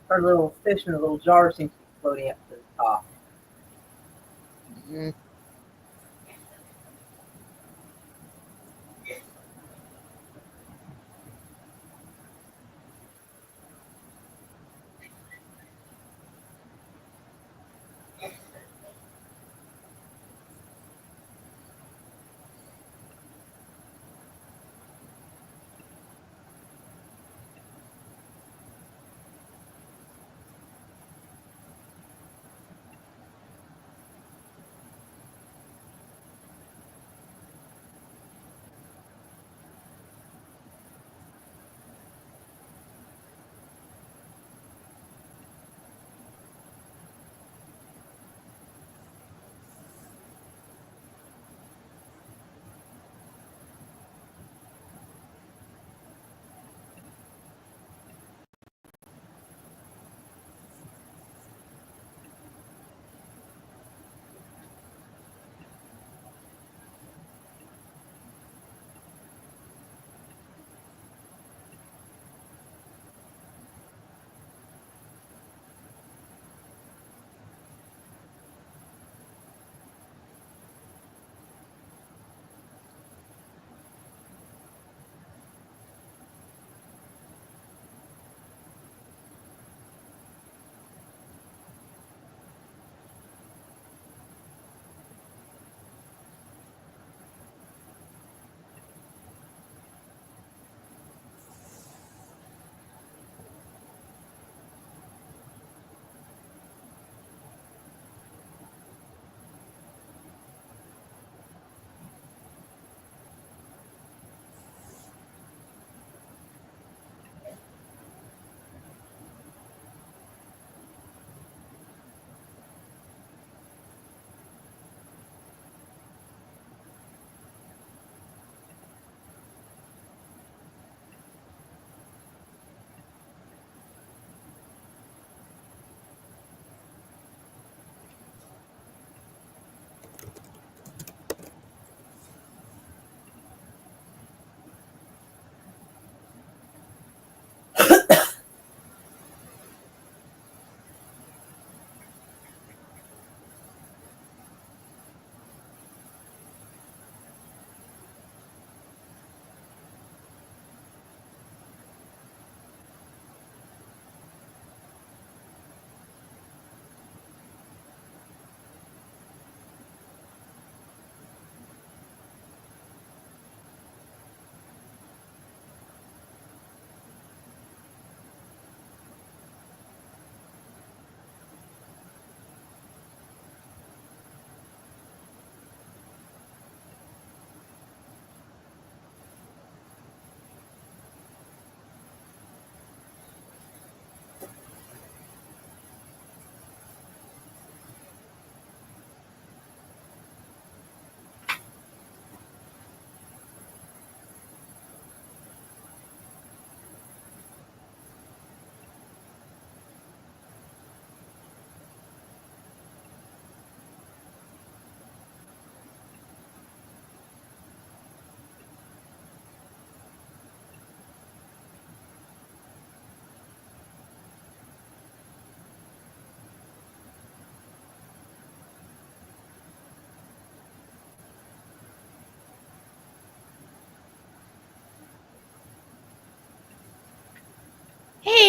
Her little fish in a little jar seems to be floating up to the top. Mm-hmm.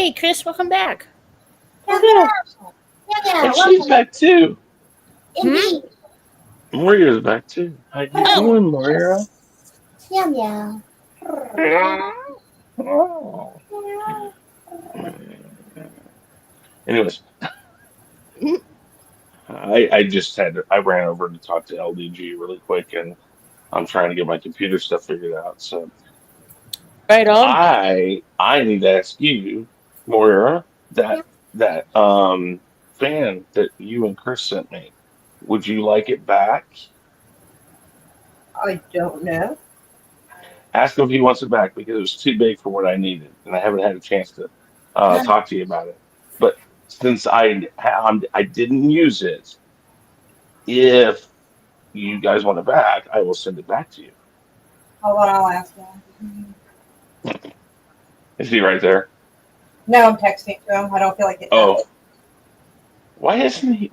Hey, Chris, welcome back. Yeah. And she's back too. Indeed. Moira's back too. How you Oh. doing, Moira? Meow meow. Oh. Anyways, I just I ran over to talk to LDG really quick, and I'm trying to get my computer stuff figured out. So Right on. I need to ask you, Moira, that fan that you and Chris sent me. Would you like it back? I don't know. Ask him if he wants it back because it was too big for what I needed, and I haven't had a chance to talk to you about it. But since I didn't use it, if you guys want it back, I will send it back to you. Hold on, I'll ask him. Is he right there? No, I'm texting to him. I don't feel like it. Oh, Why doesn't he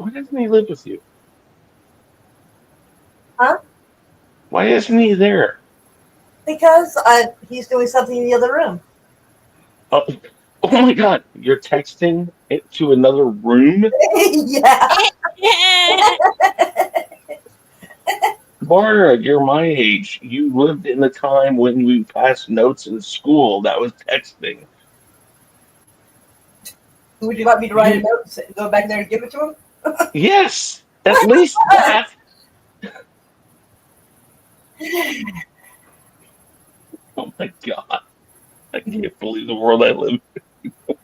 live with you? Huh? Why isn't he there? Because he's doing something in the other room. Oh, oh my God! You're texting it to another room, Yeah. Mara. You're my age. You lived in the time when we passed notes in school. That was texting. Would you like me to write a note and go back there and give it to him? Yes, at least that. Oh my God! I can't believe the world I live in.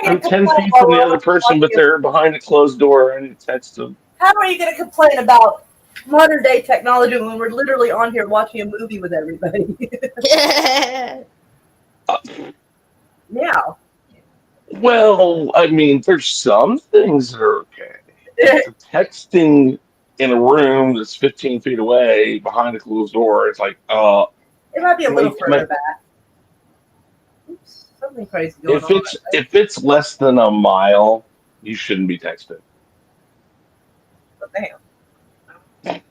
I'm 10 feet from the other person, but they're behind a closed door. I need to text them. How are you going to complain about modern day technology when we're literally on here watching a movie with everybody? Uh, Yeah. well, I mean, there's some things that are okay. The texting in a room that's 15 feet away behind a closed door, it's like, It might be a little make, further back. Oops, something crazy going on. if it's less than a mile, you shouldn't be texting. But damn.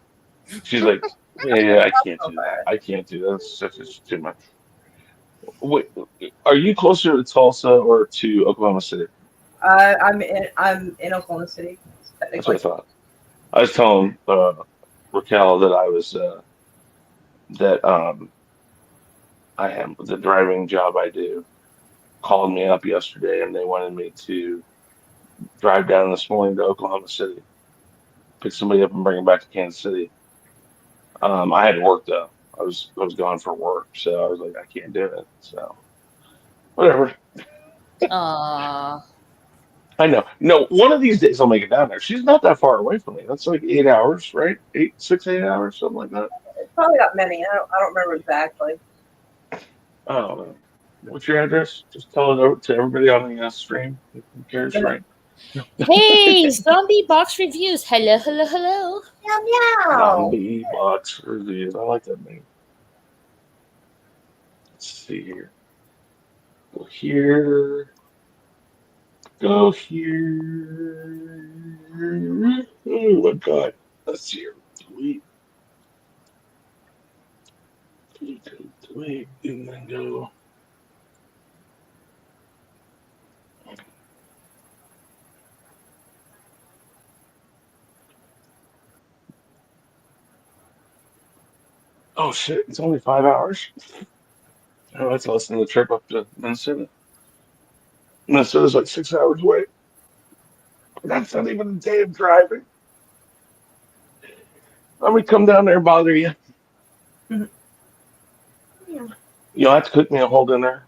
She's like, yeah, I can't do that. I can't do that. It's too much. Wait, are you closer to Tulsa or to Oklahoma City? I'm in Oklahoma City. That's what I thought. I was telling Raquel that that I am the driving job I do called me up yesterday and they wanted me to drive down this morning to Oklahoma City, pick somebody up and bring them back to Kansas City. I had to work though. I was gone for work, so I was like, I can't do it. So whatever. Aww. I know. No, one of these days I'll make it down there. She's not that far away from me. That's like 8 hours, right? 8 hours, something like that. It's probably not many. I don't remember exactly. I don't know. What's your address? Just tell it over to everybody on the stream. Who cares, right? Hey, zombie box reviews. Hello, hello, hello. Meow meow. Zombie box reviews. I like that name. Let's see here. Go here. Go here. Oh my God. Let's see here. Delete. Delete. And then go. Oh shit! It's only 5 hours. Oh, that's less than the trip up to Minnesota. Minnesota's like 6 hours away. That's not even a day of driving. Let me come down there and bother you. Yeah. You'll have to cook me a whole dinner,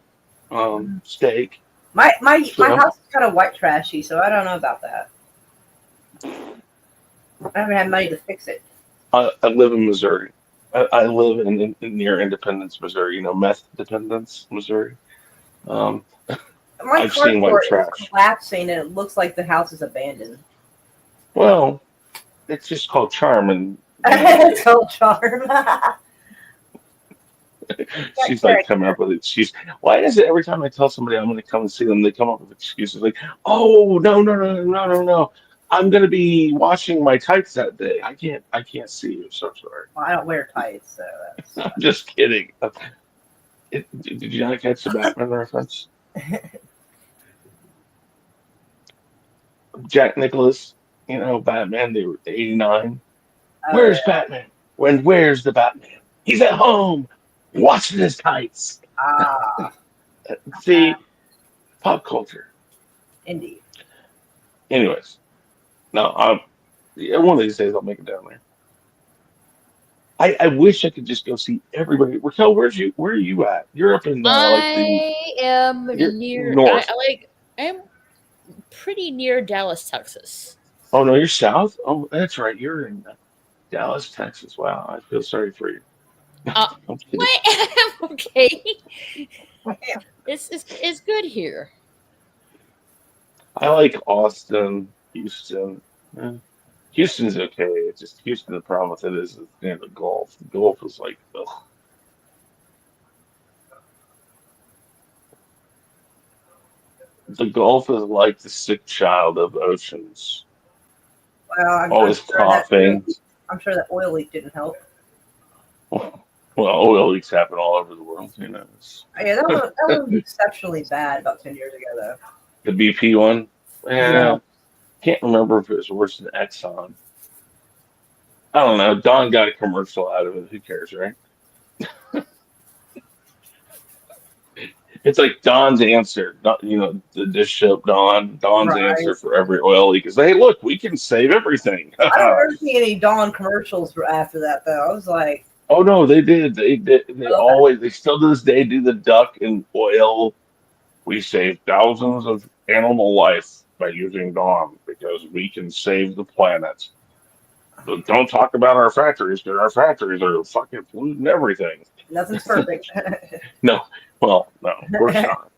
steak. My So, house is kind of white trashy, so I don't know about that. I haven't had money to fix it. I live in Missouri. I live in near Independence, Missouri. You know, meth dependence, Missouri. Um, My I've seen white carport is trash. collapsing, and it looks like the house is abandoned. Well, it's just called charm, and It's called charm. she's like coming up with it. Why is it every time I tell somebody I'm going to come and see them, they come up with excuses like, "Oh, no, no, no, no, no, no, I'm going to be washing my tights that day. I can't see you. So sorry." Well, I don't wear tights, so that's. I'm just kidding. Did you not catch the Batman reference? Jack Nicholas, Batman, they were 89. Oh Where's yeah. Batman? Where's the Batman? He's at home, washing his tights. Ah, See, pop culture. indeed. Anyways, no, yeah, one of these days I'll make it down there. I wish I could just go see everybody. Raquel, where are you at? You're up in I am you're near. north. I'm pretty near Dallas, Texas. Oh no, you're south. Oh, that's right. You're in Dallas, Texas. Wow, I feel sorry for you. Uh, I'm kidding. what? Okay. It's good here. I like Austin, Houston. Eh, Houston's okay. It's just Houston. The problem with it is it's near the Gulf. The Gulf is like, ugh. The Gulf is like the sick child of oceans, Well, I'm always sure that coughing. I'm sure that oil leak didn't help. Well, oil leaks happen all over the world. Oh, yeah, that one was exceptionally bad about 10 years ago, though. The BP one. Yeah. Yeah, can't remember if it was worse than Exxon. I don't know. Don got a commercial out of it. Who cares, right? It's like Don's answer. The dish soap Don. Don's Right. answer for every oil leak is, "Hey, look, we can save everything." I don't ever see any Dawn commercials for after that, though. I was like, Oh no, they did. They did. They okay. always. They still to this day do the duck and oil. We save thousands of animal life by using Dawn because we can save the planet. But don't talk about our factories because our factories are fucking polluting everything. Nothing's perfect. No, well, no, of course not.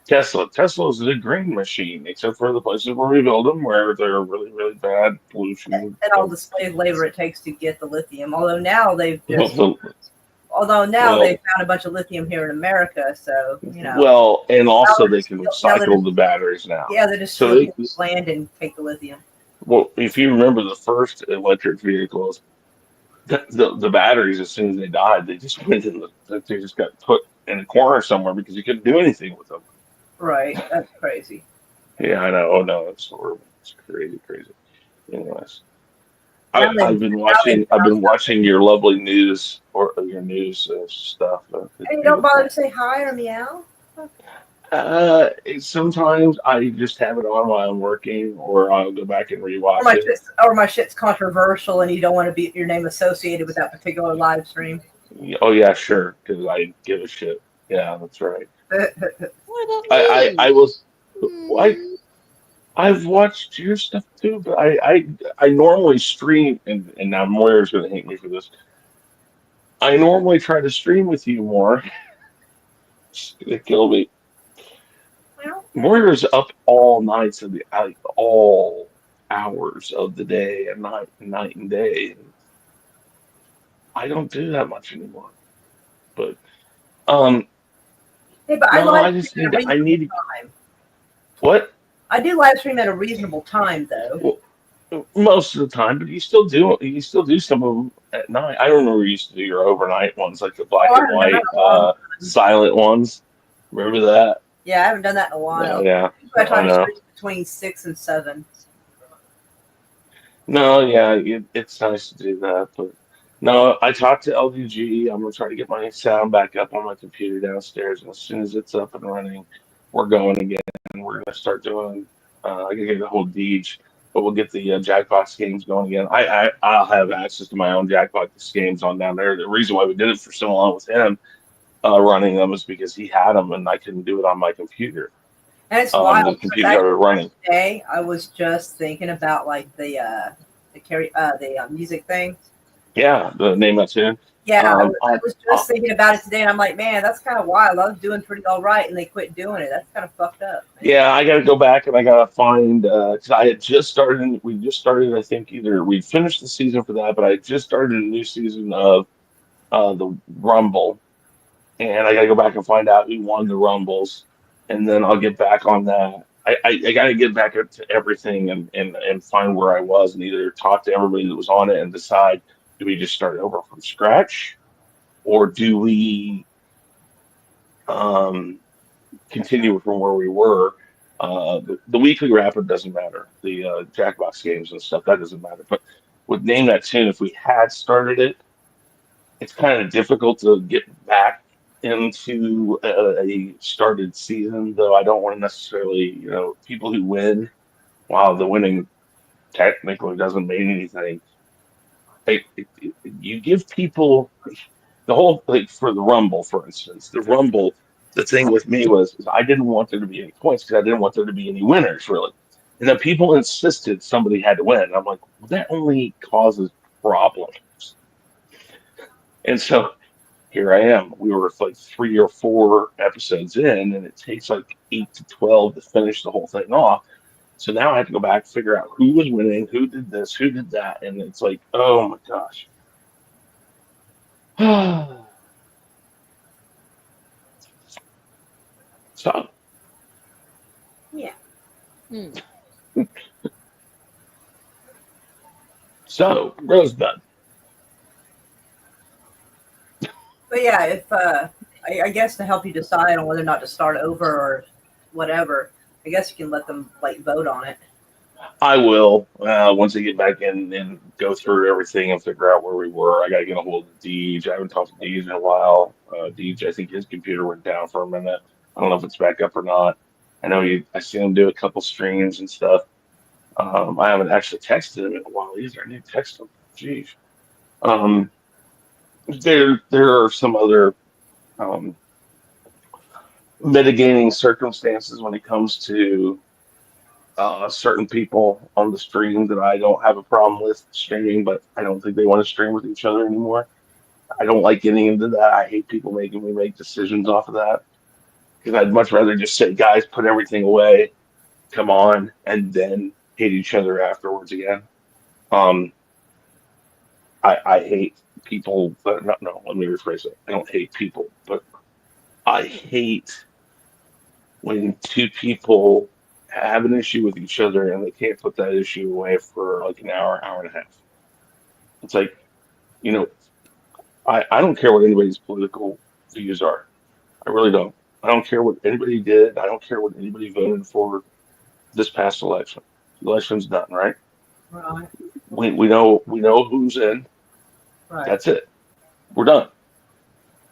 Tesla is a green machine, except for the places where we build them, where they're really, really bad pollution. And all the slave labor it takes to get the lithium. Well, Although now well, they've found a bunch of lithium here in America, so well, and now also they're they just, can now they're recycle just the batteries now. yeah, they just So steal they, people's land and take the lithium. well, if you remember the first electric vehicles, the batteries, as soon as they died, they just went in they just got put in a corner somewhere because you couldn't do anything with them. Right, that's crazy. Yeah, I know. Oh no, it's horrible. It's crazy, crazy. Anyways, Now they I've been now they watching. I've been watching your lovely news or your news stuff. It's hey, don't bother to beautiful. say hi or meow. Sometimes I just have it on while I'm working, or I'll go back and Or rewatch my it. shit's controversial and you don't want to be your name associated with that particular live stream. Oh yeah, sure, because I give a shit. Yeah, that's right. What about I me? was I Hmm. I've watched your stuff too, but I normally stream, and now Moira's gonna hate me for this. I normally try to stream with you more. She's gonna kill me. Well, Moira's up all nights of the all hours of the day and night and day. And I don't do that much anymore. But hey, but I no, live I stream just at a need to. I reasonable need time. what? I do live stream at a reasonable time, though. Well, most of the time, but you still do some of them at night. I remember you used to do your overnight ones, like the Oh, black I and haven't done that white, in a long time. silent ones. Remember that? Yeah, I haven't done that in a Yeah, while. yeah. I I try to know. stream between 6 and 7. No, yeah, it's nice to do that, but no, I talked to LDG. I'm gonna try to get my sound back up on my computer downstairs, and as soon as it's up and running, we're going again. We're gonna start doing. I can get the whole Deej, but we'll get the Jackbox games going again. I'll have access to my own Jackbox games on down there. The reason why we did it for so long with him running them is because he had them and I couldn't do it on my computer. And it's wild The because computer's already running. today I was just thinking about like the music thing. Yeah, the name of tune. Yeah, I On, was just thinking about it today, and I'm like, man, that's kind of wild. I was doing pretty all right, and they quit doing it. That's kind of fucked up, man. Yeah, I got to go back and I got to find because I had just started. We just started. I think either we finished the season for that, but I just started a new season of the Rumble, and I got to go back and find out who won the Rumbles, and then I'll get back on that. I got to get back up to everything and find where I was and either talk to everybody that was on it and decide, do we just start over from scratch or do we um, continue from where we were. The weekly wrap up doesn't matter. The Jackbox games and stuff that doesn't matter. But with Name That Tune, if we had started it, it's kind of difficult to get back into a started season. Though I don't want to necessarily, people who win, while the winning technically doesn't mean anything. You give people the whole, like, for the Rumble, for instance, the Rumble. The thing with me was is I didn't want there to be any points because I didn't want there to be any winners really, and then people insisted somebody had to win. I'm like, well, that only causes problems, and so here I am. We were like 3 or 4 episodes in, and it takes like 8 to 12 to finish the whole thing off. So now I have to go back, figure out who was winning, who did this, who did that, and it's like, oh my gosh. So, Yeah. Hmm. so Rosebud. But yeah, if I guess to help you decide on whether or not to start over or whatever, I guess you can let them like vote on it. I will once I get back in and go through everything and figure out where we were. I got to get a hold of Deej. I haven't talked to Deej in a while. Deej, I think his computer went down for a minute. I don't know if it's back up or not. I know I seen him do a couple streams and stuff. I haven't actually texted him in a while either. I need to text him. Jeez. Um, there are some other um, mitigating circumstances when it comes to certain people on the stream that I don't have a problem with streaming, but I don't think they want to stream with each other anymore. I don't like getting into that. I hate people making me make decisions off of that because I'd much rather just say, guys, put everything away, come on, and then hate each other afterwards again. Um, I hate people. No, no, let me rephrase it. I don't hate people, but I hate when two people have an issue with each other and they can't put that issue away for like an hour, hour and a half. It's like, you know, I don't care what anybody's political views are. I really don't. I don't care what anybody did. I don't care what anybody voted for this past election. The election's done, right? Right. We know who's in. Right. That's it. We're done.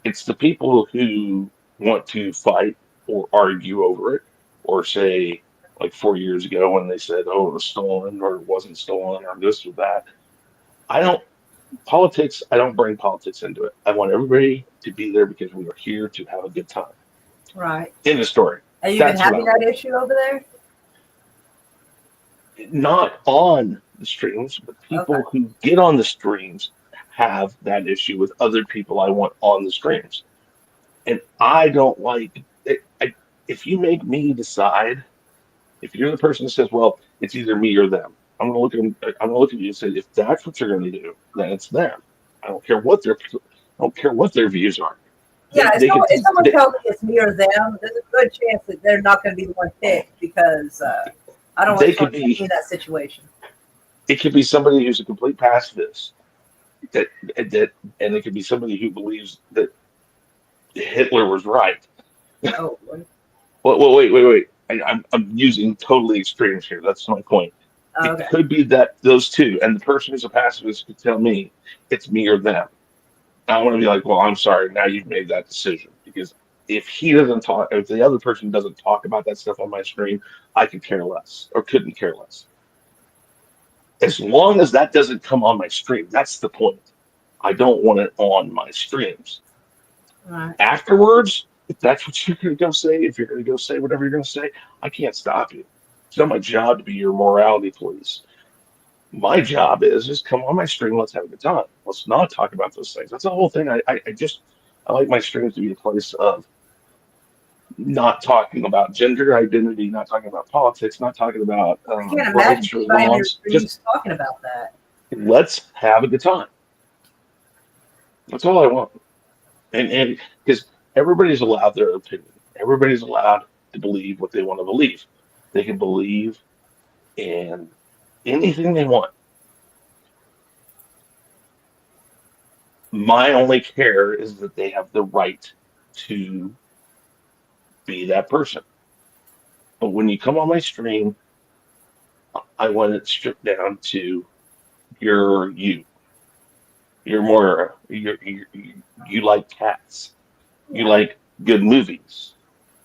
It's the people who want to fight or argue over it, or say, like 4 years ago when they said, "Oh, it was stolen," or "it wasn't stolen," or this or that. I don't politics. I don't bring politics into it. I want everybody to be there because we are here to have a good time. Right. End of story. Have you been That's what I having that want. issue over there? Not on the streams, but Okay. people who get on the streams have that issue with other people I want on the streams. And I don't like it. If you make me decide, if you're the person that says, "Well, it's either me or them," I'm gonna look at them, I'm gonna look at you and say, "If that's what you're gonna do, then it's them. I don't care what their views are. Yeah, They could if someone they, tells me it's me or them, there's a good chance that they're not going to be the one picked because I don't want they someone could to put me be in that situation. it could be somebody who's a complete pacifist that that and it could be somebody who believes that Hitler was right. Oh, Well, wait. I'm using totally extremes here. That's my point. It okay. could be that those two, and the person who's a pacifist could tell me it's me or them. I want to be like, well, I'm sorry. Now you've made that decision because if the other person doesn't talk about that stuff on my stream, I could care less or couldn't care less. As long as that doesn't come on my stream, that's the point. I don't want it on my streams. All right. Afterwards, if that's what you're going to go say, if you're going to go say whatever you're going to say, I can't stop you. It's not my job to be your morality police. My job is just come on my stream. Let's have a good time. Let's not talk about those things. That's the whole thing. I like my streams to be a place of not talking about gender identity, not talking about politics, not talking about I can't imagine rights or anybody on your wrongs. Just streams talking about that. let's have a good time. That's all I want. And because everybody's allowed their opinion, everybody's allowed to believe what they want to believe. They can believe in anything they want. My only care is that they have the right to be that person. But when you come on my stream, I want it stripped down to you. You're more you like cats. You Yeah. like good movies.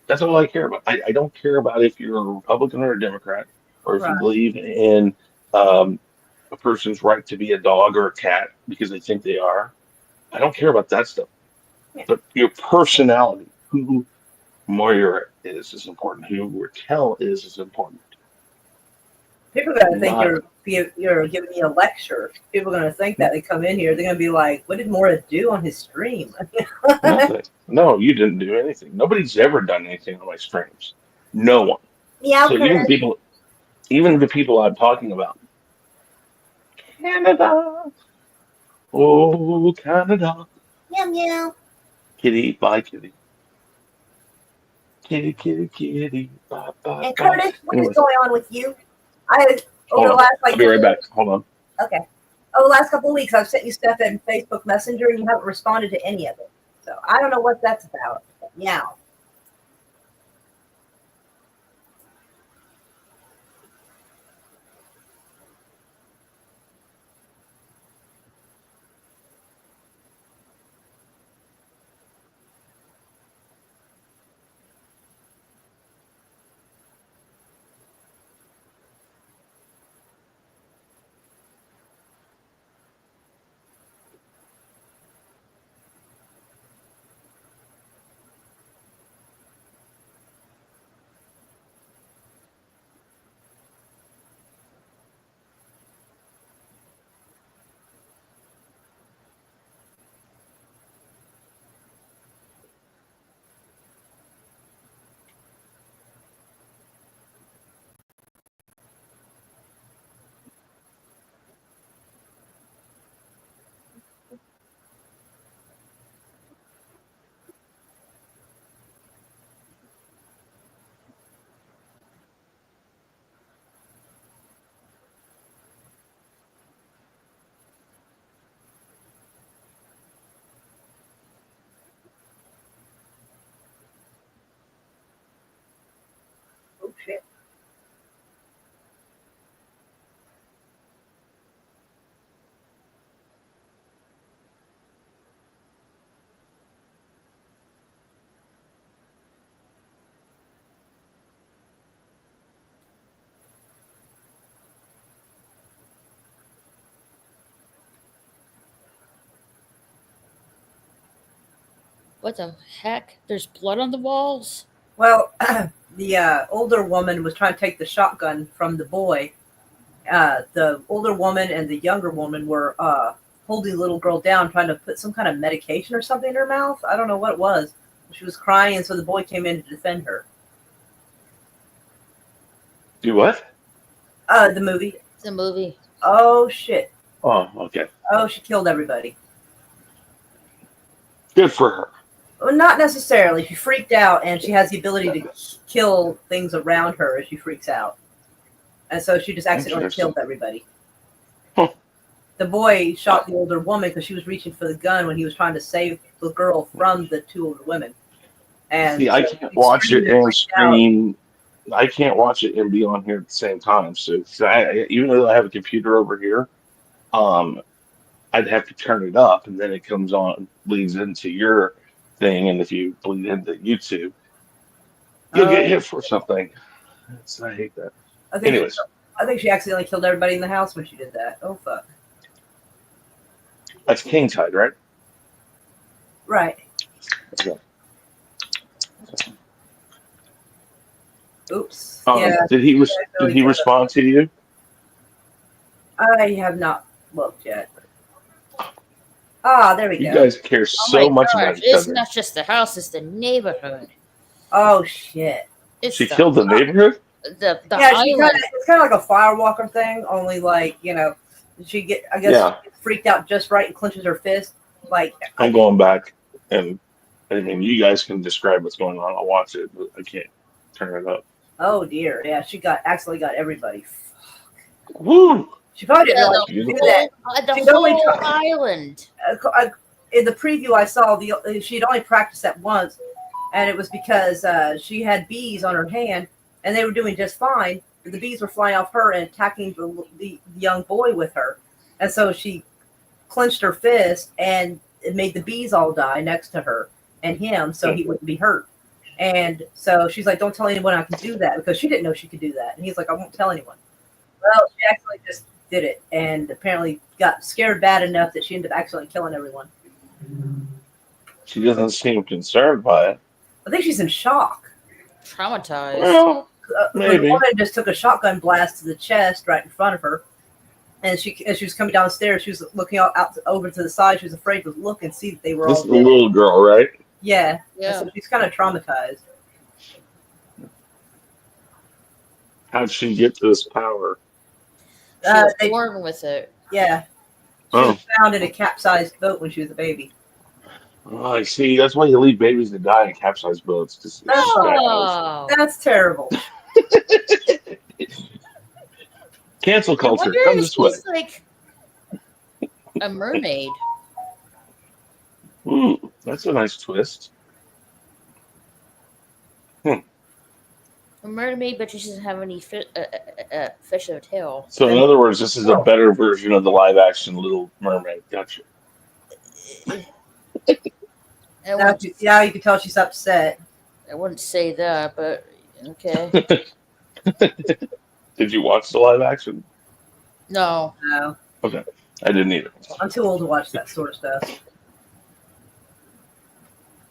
That's all I care about. I don't care about if you're a Republican or a Democrat, or if you Right. believe in um, a person's right to be a dog or a cat because they think they are. I don't care about that stuff. Yeah. But your personality, who Moira is important. Who Raquel is important. People are gonna think Not you're giving me a lecture. People are gonna think that they come in here. They're gonna be like, "What did Mora do on his stream?" nothing. No, you didn't do anything. Nobody's ever done anything on my streams. No one. Yeah. So Okay. even the people I'm talking about, Canada, oh Canada, Meow meow. kitty, bye kitty, kitty, kitty, kitty, bye, bye, And bye. Curtis, what is Anyways, going on with you? I over hold the on. last I'll like be right couple. back. Hold on. Okay. Over the last couple of weeks, I've sent you stuff in Facebook Messenger, and you haven't responded to any of it. So I don't know what that's about. But meow. Oh shit. What the heck? There's blood on the walls? Well, the older woman was trying to take the shotgun from the boy. The older woman and the younger woman were holding the little girl down, trying to put some kind of medication or something in her mouth. I don't know what it was. She was crying, and so the boy came in to defend her. Do what? The movie. It's a movie. Oh shit. Oh, okay. Oh, she killed everybody. Good for her. Well, not necessarily. She freaked out, and she has the ability to kill things around her as she freaks out. And so she just accidentally Interesting. killed everybody. Huh. The boy shot the older woman because she was reaching for the gun when he was trying to save the girl from the two older women. And See, I so can't he watch it screamed and freaked out. stream. I can't watch it and be on here at the same time. So even though I have a computer over here, um, I'd have to turn it up, and then it comes on, bleeds into your thing, and if you bleed into YouTube, you'll get hit for something. I hate that. I think Anyways, I think she accidentally killed everybody in the house when she did that. Oh fuck! that's king tide, right? Right. Okay. Oops. Yeah. Did he respond to you? I have not looked yet. Ah, there we You go. guys care Oh so my much gosh, about each it's other. not just the house, it's the neighborhood. Oh shit. It's She killed the neighborhood. the Yeah, island. it's kind of like a firewalker thing. Only like she I guess Yeah. gets freaked out just right and clenches her fist. Like I'm going back, and I mean, you guys can describe what's going on. I'll watch it, but I can't turn it up. oh dear, yeah, she accidentally got everybody. Woo! She probably didn't realize the she could do Beautiful. that. the She'd only whole try- island. In the preview I saw, she'd only practiced that once, and it was because she had bees on her hand, and they were doing just fine. But the bees were flying off her and attacking the young boy with her, and so she clenched her fist, and it made the bees all die next to her and him, so he wouldn't be hurt. And so she's like, "Don't tell anyone I can do that," because she didn't know she could do that. And he's like, "I won't tell anyone." Well, she actually just did it, and apparently got scared bad enough that she ended up accidentally killing everyone. She doesn't seem concerned by it. I think she's in shock. Traumatized. Well, The maybe. woman just took a shotgun blast to the chest right in front of her, and as she was coming downstairs, she was looking out over to the side. She was afraid to look and see that they were This all is a dead. little girl, right? Yeah, Yeah. so she's kind of traumatized. How'd she get to this power? She was They, born with it. yeah, she Oh, was found in a capsized boat when she was a baby. oh, I see. That's why you leave babies to die in capsized boats, because it's just bad. No. That's terrible. Cancel I culture. wonder Come if this way. she's like a mermaid. That's a nice twist. A mermaid, but she doesn't have any fish of a tail. So, in other words, this is a better version of the live action Little Mermaid. Gotcha. Yeah, you can tell she's upset. I wouldn't say that, but okay. Did you watch the live action? No. No, Okay. I didn't either. I'm too old to watch that sort of stuff.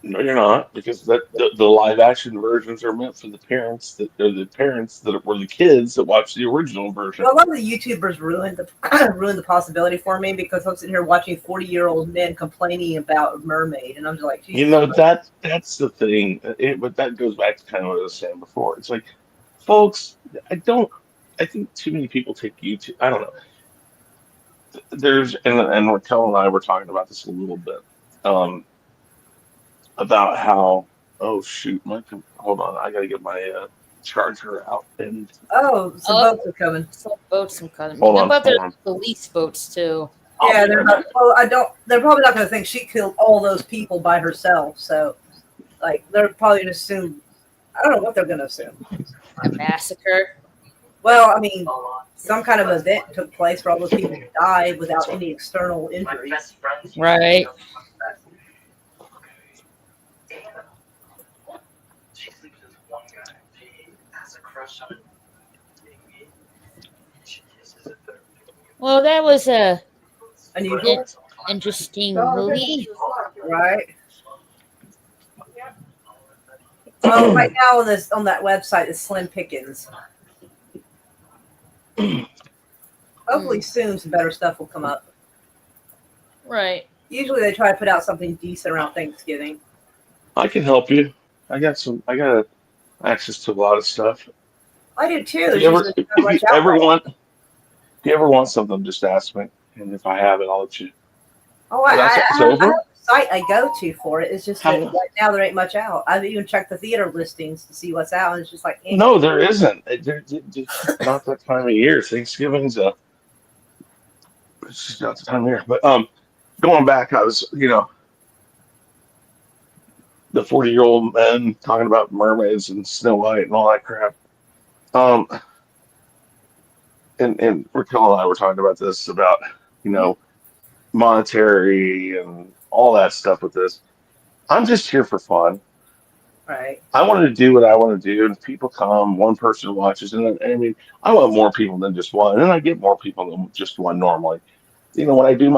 No, you're not, because the live action versions are meant for the parents that are the parents that were the kids that watched the original version. Well, a lot of the YouTubers ruined the ruined the possibility for me because I'm sitting here watching 40-year-old men complaining about Mermaid, and I'm just like, You Jesus. know that's the thing. But that goes back to kind of what I was saying before. It's like, folks, I think too many people take YouTube. I don't know. And Raquel and I were talking about this a little bit. About how, oh shoot, hold on, I gotta get my charger out and Oh, some boats are coming. Some boats some kind of. hold How on, about hold the on. police boats too? Yeah, they're not. Well, I don't. They're probably not going to think she killed all those people by herself. So, like, they're probably going to assume. I don't know what they're going to assume. A massacre. Well, I mean, some kind of event took place where all those people died without any external injuries. Right. Well, that was a Unusual, interesting movie. right? Well, right now on that website is Slim Pickens. Hopefully soon some better stuff will come up. Right. Usually they try to put out something decent around Thanksgiving. I can help you. I got access to a lot of stuff. I do too. If There's you ever, usually not much out right now. if you ever want something, just ask me, and if I have it, I'll let you. Oh, Well, that's I it's have over. a site I go to for it. It's just that How- right now there ain't much out. I've even checked the theater listings to see what's out, and it's just like, eh. No, there isn't. Just not that time of year. Thanksgiving's it's just not the time of year. But going back, I was the 40-year-old men talking about mermaids and Snow White and all that crap. Um, and Raquel and I were talking about this about monetary and all that stuff with this. I'm just here for fun. Right. I want to do what I want to do, and if people come, one person watches, and I mean, I want more people than just one, and I get more people than just one normally. When I do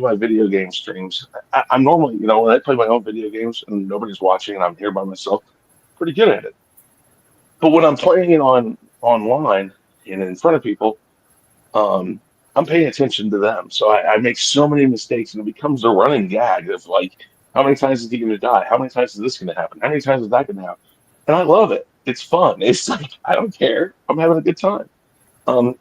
my video game streams, I'm normally when I play my own video games and nobody's watching and I'm here by myself, pretty good at it. But when I'm playing it online and in front of people, um, I'm paying attention to them. So I make so many mistakes, and it becomes a running gag of like, how many times is he going to die? How many times is this going to happen? How many times is that going to happen? And I love it. It's fun. It's like I don't care. I'm having a good time. Um,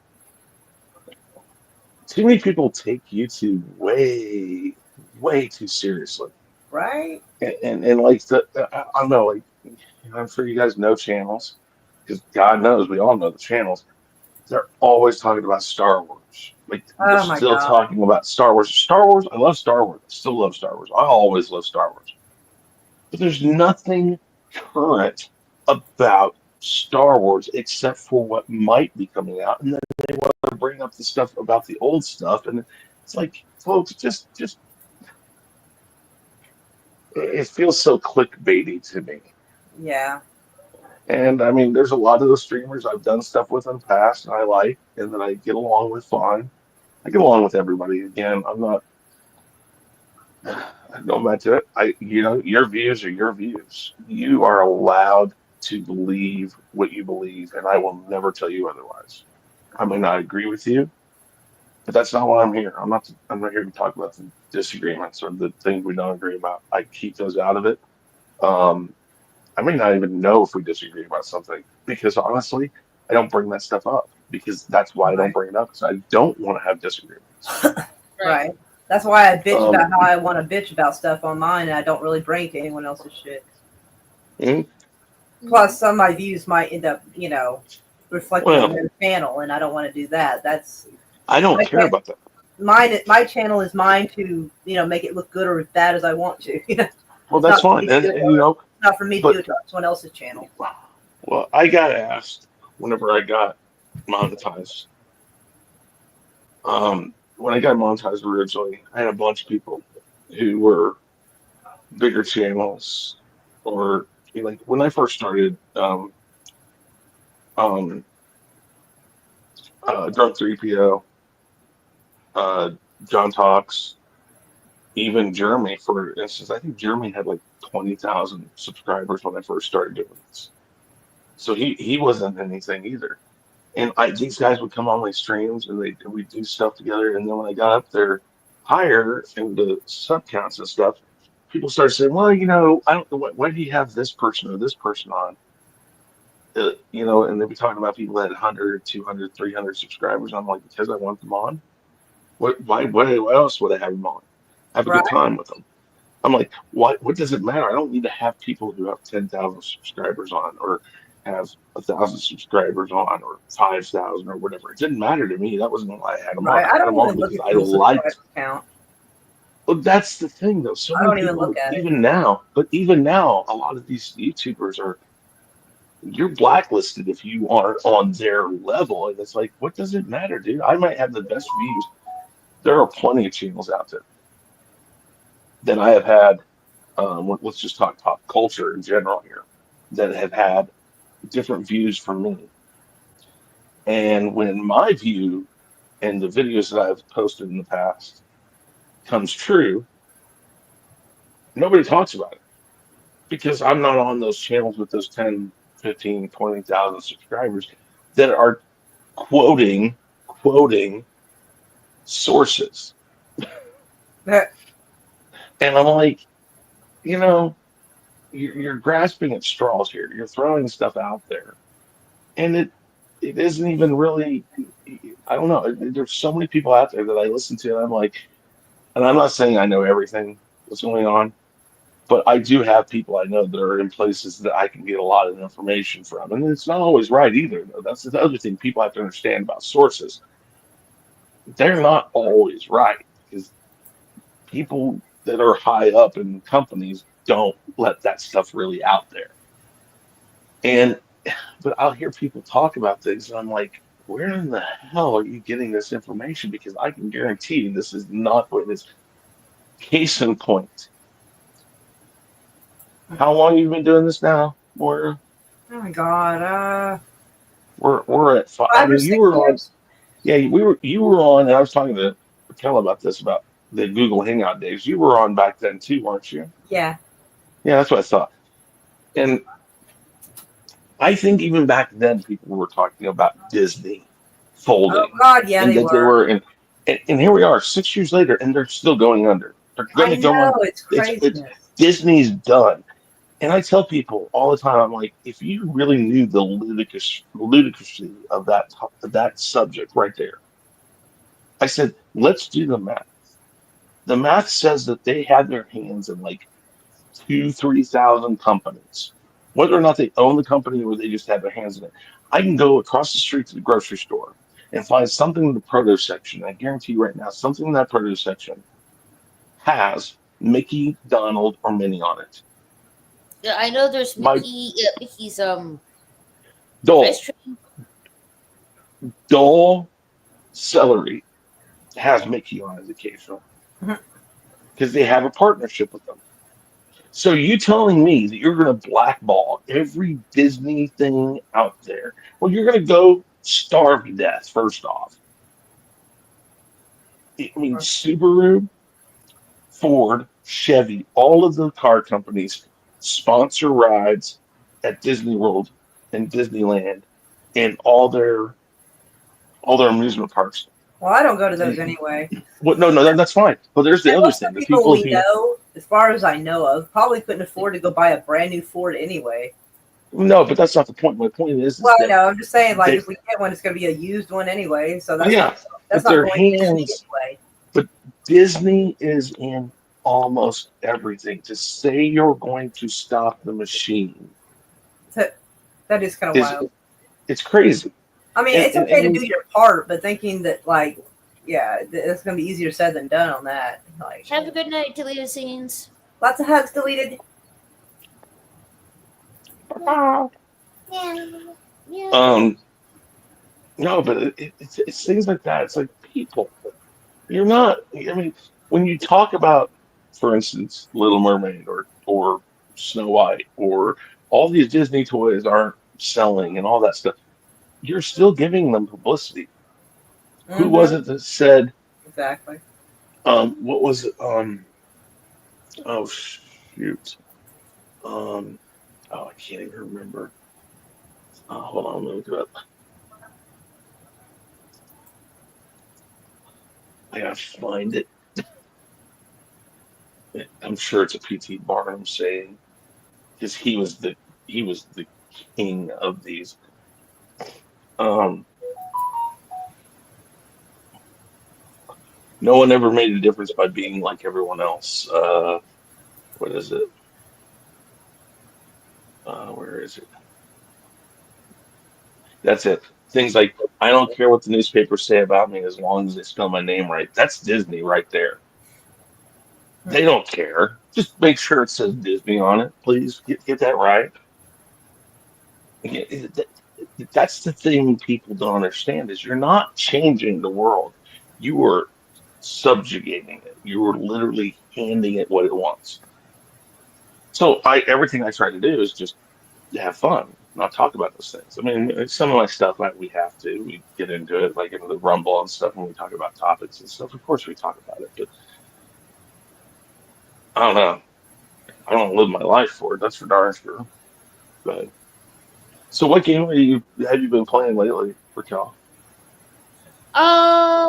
Too many people take YouTube way, way too seriously, Right. and like I don't know, like I'm sure you guys know channels, because God knows we all know the channels. They're always talking about Star Wars. Like they're Oh my still God. talking about Star Wars. Star Wars. I love Star Wars. I still love Star Wars. I always love Star Wars. but there's nothing current about Star Wars except for what might be coming out, and then they want to bring up the stuff about the old stuff, and it's like, folks, just it feels so clickbaity to me. Yeah. And I mean, there's a lot of those streamers I've done stuff with in the past, and I like, and that I get along with fine. I get along with everybody. Again, I'm not going back to it. Your views are your views. You are allowed to believe what you believe, and I will never tell you otherwise. I may not agree with you, but that's not why I'm here. I'm not here to talk about the disagreements or the things we don't agree about. I keep those out of it. Um, I may not even know if we disagree about something because honestly, I don't bring that stuff up because that's why I don't Right. bring it up because I don't want to have disagreements. Right. Right. That's why I bitch Um, about how I want to bitch about stuff on mine, and I don't really bring to anyone else's shit. mm, Plus, some of my views might end up, reflecting on well, their channel, and I don't want to do that. That's I don't my care about that. mine. My channel is mine to, make it look good or as bad as I want to. Well, It's that's not for fine, me to do and it. It's not for me to do but it to someone else's channel. well, I got asked whenever I got monetized. When I got monetized originally, I had a bunch of people who were bigger channels, or like when I first started, um, Drunk 3PO, uh, John Talks, even Jeremy, for instance. I think Jeremy had like 20,000 subscribers when I first started doing this. So he wasn't anything either. And these guys would come on my streams and we'd do stuff together. And then when I got up there higher in the sub counts and stuff, people started saying, well, I don't know why do you have this person or this person on? And they'd be talking about people that had 100, 200, 300 subscribers. I'm like, because I want them on. What else would I have them on? Have a Right. good time with them. I'm like, what does it matter? I don't need to have people who have 10,000 subscribers on or have 1,000 subscribers on or 5,000 or whatever. It didn't matter to me. That wasn't why I had them on. Right. I I had don't them on even look because at I people's liked. subscriber count. Well, that's the thing, though. So I many don't even look people, at it. even now, a lot of these YouTubers you're blacklisted if you aren't on their level. And it's like, what does it matter, dude? I might have the best views. There are plenty of channels out there that I have had. Let's just talk pop culture in general here that have had different views from me. And when my view and the videos that I've posted in the past comes true, nobody talks about it because I'm not on those channels with those 10, 15, 20,000 subscribers that are quoting sources. And I'm like, you know, you're grasping at straws here. You're throwing stuff out there, and it isn't even really. I don't know. There's so many people out there that I listen to, and I'm like, and I'm not saying I know everything that's going on, but I do have people I know that are in places that I can get a lot of information from, and it's not always right either. Though that's the other thing people have to understand about sources. They're not always right because people that are high up in companies don't let that stuff really out there. And but I'll hear people talk about things, and I'm like, where in the hell are you getting this information? Because I can guarantee you this is not what it is. Case in point, how long have you been doing this now? Oh my god. We're at five. I Five or mean, you six were on. years. Yeah, you were on, and I was talking to Raquel about this about the Google Hangout days. You were on back then too, weren't you? Yeah. Yeah, that's what I thought. And I think even back then, people were talking about Disney Oh folding, god, yeah, and they that they were. were, and here we are, 6 years later, and they're still going under. They're going I to go know, under. it's It's craziness. Disney's done. And I tell people all the time, I'm like, if you really knew the ludicrousy of that subject right there, I said, let's do the math. The math says that they had their hands in like 3,000 companies. Whether or not they own the company or they just have their hands in it. I can go across the street to the grocery store and find something in the produce section. I guarantee you right now, something in that produce section has Mickey, Donald, or Minnie on it. Yeah, I know there's My Mickey's ice dull, cream. dull celery has Mickey on it occasionally because they have a partnership with them. So you telling me that you're going to blackball every Disney thing out there? Well, you're going to go starve to death. First off, I mean Subaru, Ford, Chevy, all of the car companies sponsor rides at Disney World and Disneyland and all their amusement parks. Well, I don't go to those anyway. What? No, no, that's fine. But there's the And other most of thing: the the people people we who know, as far as I know of, probably couldn't afford to go buy a brand new Ford anyway. no, but that's not the point. My point is Well, I that know. I'm just saying, like, they, if we get one, it's going to be a used one anyway. So well, yeah, that's but not their going to Disney hands. anyway. But Disney is in almost everything. To say you're going to stop the machine So that is kind of is wild. it's crazy. I mean, And it's and, okay and to you, do your part, but thinking that, like, yeah, it's going to be easier said than done on that. Like, Have a good night, deleted scenes. lots of hugs deleted. Yeah. um, no, but it's things like that. It's like people. You're not. I mean, when you talk about, for instance, Little Mermaid or Snow White or all these Disney toys aren't selling and all that stuff, you're still giving them publicity. Who was Mm-hmm. it that said, Exactly. what was it? Oh shoot. Um, oh, I can't even remember. Hold on, let me look it up. I gotta find it. I'm sure it's a PT Barnum saying because he was the king of these. Um, no one ever made a difference by being like everyone else. What is it? Where is it? That's it. Things like I don't care what the newspapers say about me as long as they spell my name right. That's Disney right there. They don't care. Just make sure it says Disney on it, please. Get that right. That's the thing people don't understand is you're not changing the world. You are subjugating it. You are literally handing it what it wants. So I everything I try to do is just have fun, not talk about those things. I mean, some of my stuff we have to we get into it, like in the Rumble and stuff when we talk about topics and stuff. Of course, we talk about it, but I don't know. I don't live my life for it. That's for darn sure. But so, what game have you been playing lately, Raquel?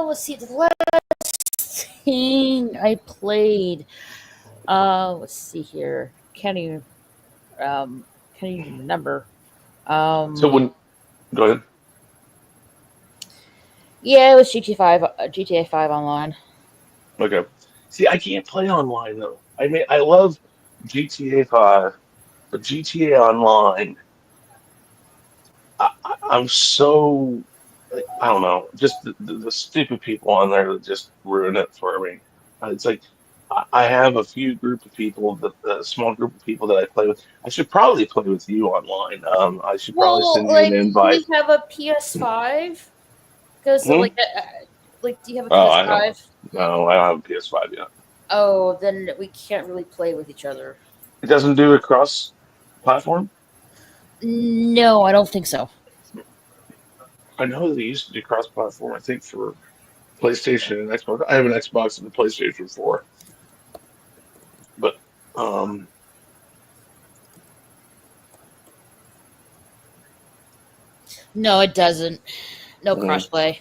Let's see. The last thing I played. Let's see here. Um, can't even remember. So Um, when go ahead. yeah, it was GTA 5 online. Okay. See, I can't play online though. I mean, I love GTA 5, but GTA Online, I'm so I don't know, just the stupid people on there that just ruin it for me. It's like I have a few group of people, a small group of people that I play with. I should probably play with you online. I should probably Well, send you an like, do invite. you have a PS5? Because, Hmm? like, do you have a Oh, I don't. PS5? No, I don't have a PS5 yet. Oh, then we can't really play with each other. It doesn't do a cross platform. No, I don't think so. I know they used to do cross platform. I think for PlayStation and Xbox. I have an Xbox and a PlayStation 4, but um, No, it doesn't. No mm, crossplay.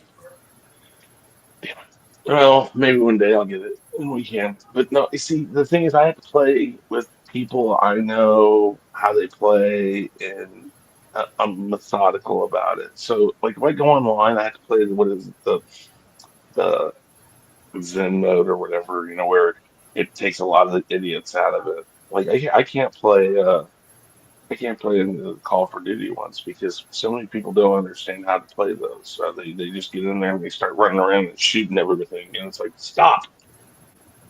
well, maybe one day I'll get it and we can. But no, you see, the thing is, I have to play with people I know how they play, and I'm methodical about it. So, like, if I go online, I have to play what is it, the Zen mode or whatever, where it takes a lot of the idiots out of it. Like, I can't play. I can't play in the Call for Duty ones because so many people don't understand how to play those. They just get in there and they start running around and shooting everything, and it's like stop.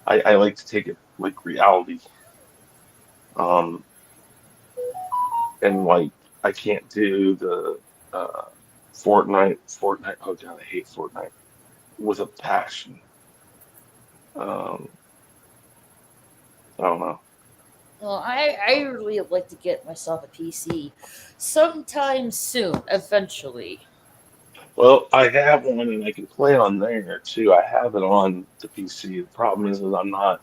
I like to take it like reality. Um, and like I can't do the uh, Fortnite. Oh god, I hate Fortnite with a passion. Um, I don't know. Well, I really would like to get myself a PC sometime soon, eventually. Well, I have one and I can play on there too. I have it on the PC. The problem is I'm not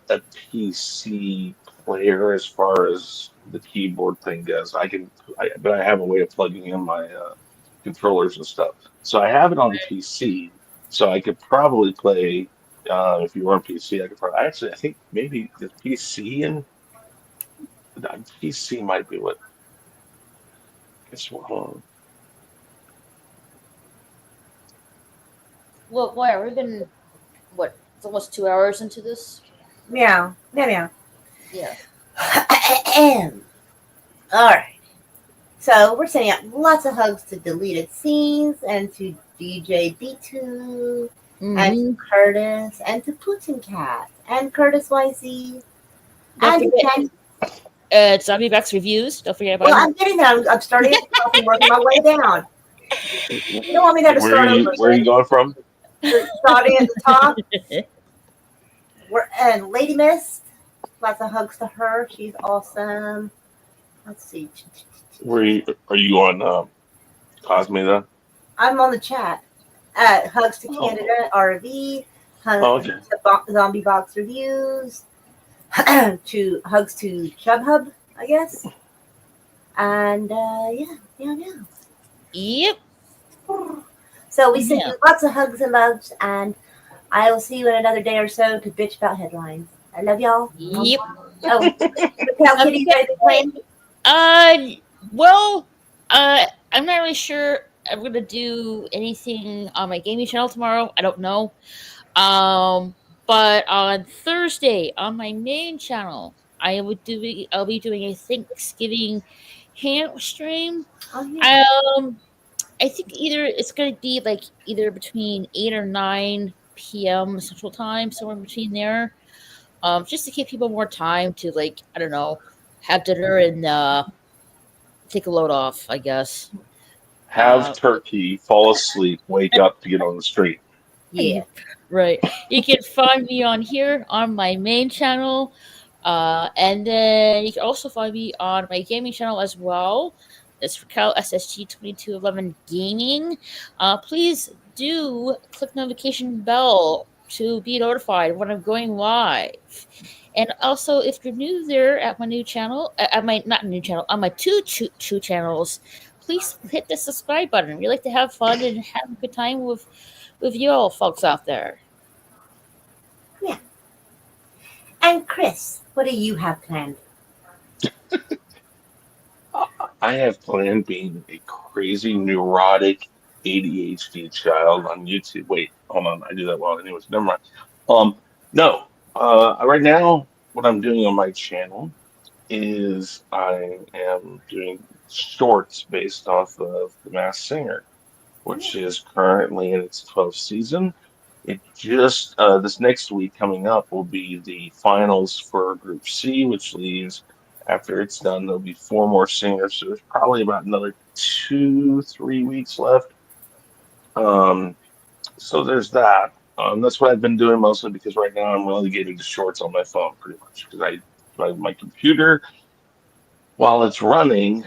a PC player as far as the keyboard thing goes. But I have a way of plugging in my controllers and stuff. So I have it on the PC. So I could probably play. If you were on PC, I could probably. Actually, I think maybe the PC might be what. Guess what? Hold on. Well, why? We've been, what, it's almost 2 hours into this? Meow, meow, Yeah. meow. All right. So we're sending out lots of hugs to Deleted Scenes and to DJ B2 and to Mm-hmm. Curtis and to Putin Cat and Curtis YZ Don't and to forget, Ken. Zombie Box Reviews. Don't forget about Well, him. I'm getting there. I'm starting at the top and working my way down. You don't want me to start over Where are you again. going from? Starting at the top. And Lady Mist. Lots of hugs to her. She's awesome. Let's see. Are you on Cosme then? I'm on the chat. Hugs to Oh, Canada, RV, oh, hugs okay. to Zombie Box Reviews, to hugs to Chub Hub, I guess. And yeah. Yep. So we send Yeah. you lots of hugs and loves, and I will see you in another day or so to bitch about headlines. I love y'all. Yep. Oh, tell Kitty you guys playing. Well, I'm not really sure I'm gonna do anything on my gaming channel tomorrow. I don't know. Um, but on Thursday on my main channel, I'll be doing a Thanksgiving ham stream. Oh yeah. Um, I think either it's gonna be like either between 8 or 9 p.m. Central Time, somewhere between there. Just to give people more time to, like, I don't know, have dinner and take a load off, I guess. Have Uh, turkey, fall asleep, wake up to get on the street. Yeah. right. You can find me on here on my main channel. And then you can also find me on my gaming channel as well. It's for Cal SSG 2211 Gaming. Please do click notification bell to be notified when I'm going live. And also, if you're new there at my new channel, at my not new channel, on my two channels, please hit the subscribe button. We like to have fun and have a good time with you all folks out there. Yeah. And Chris, what do you have planned? I have planned being a crazy, neurotic ADHD child on YouTube. Wait, hold on. I do that well anyways. Never mind. No. Right now, what I'm doing on my channel is I am doing shorts based off of The Masked Singer, which is currently in its 12th season. It just this next week coming up will be the finals for Group C, which leaves after it's done there'll be four more singers, so there's probably about another 2, 3 weeks left. Um, so there's that. That's what I've been doing mostly because right now I'm relegated to shorts on my phone pretty much because my computer while it's running,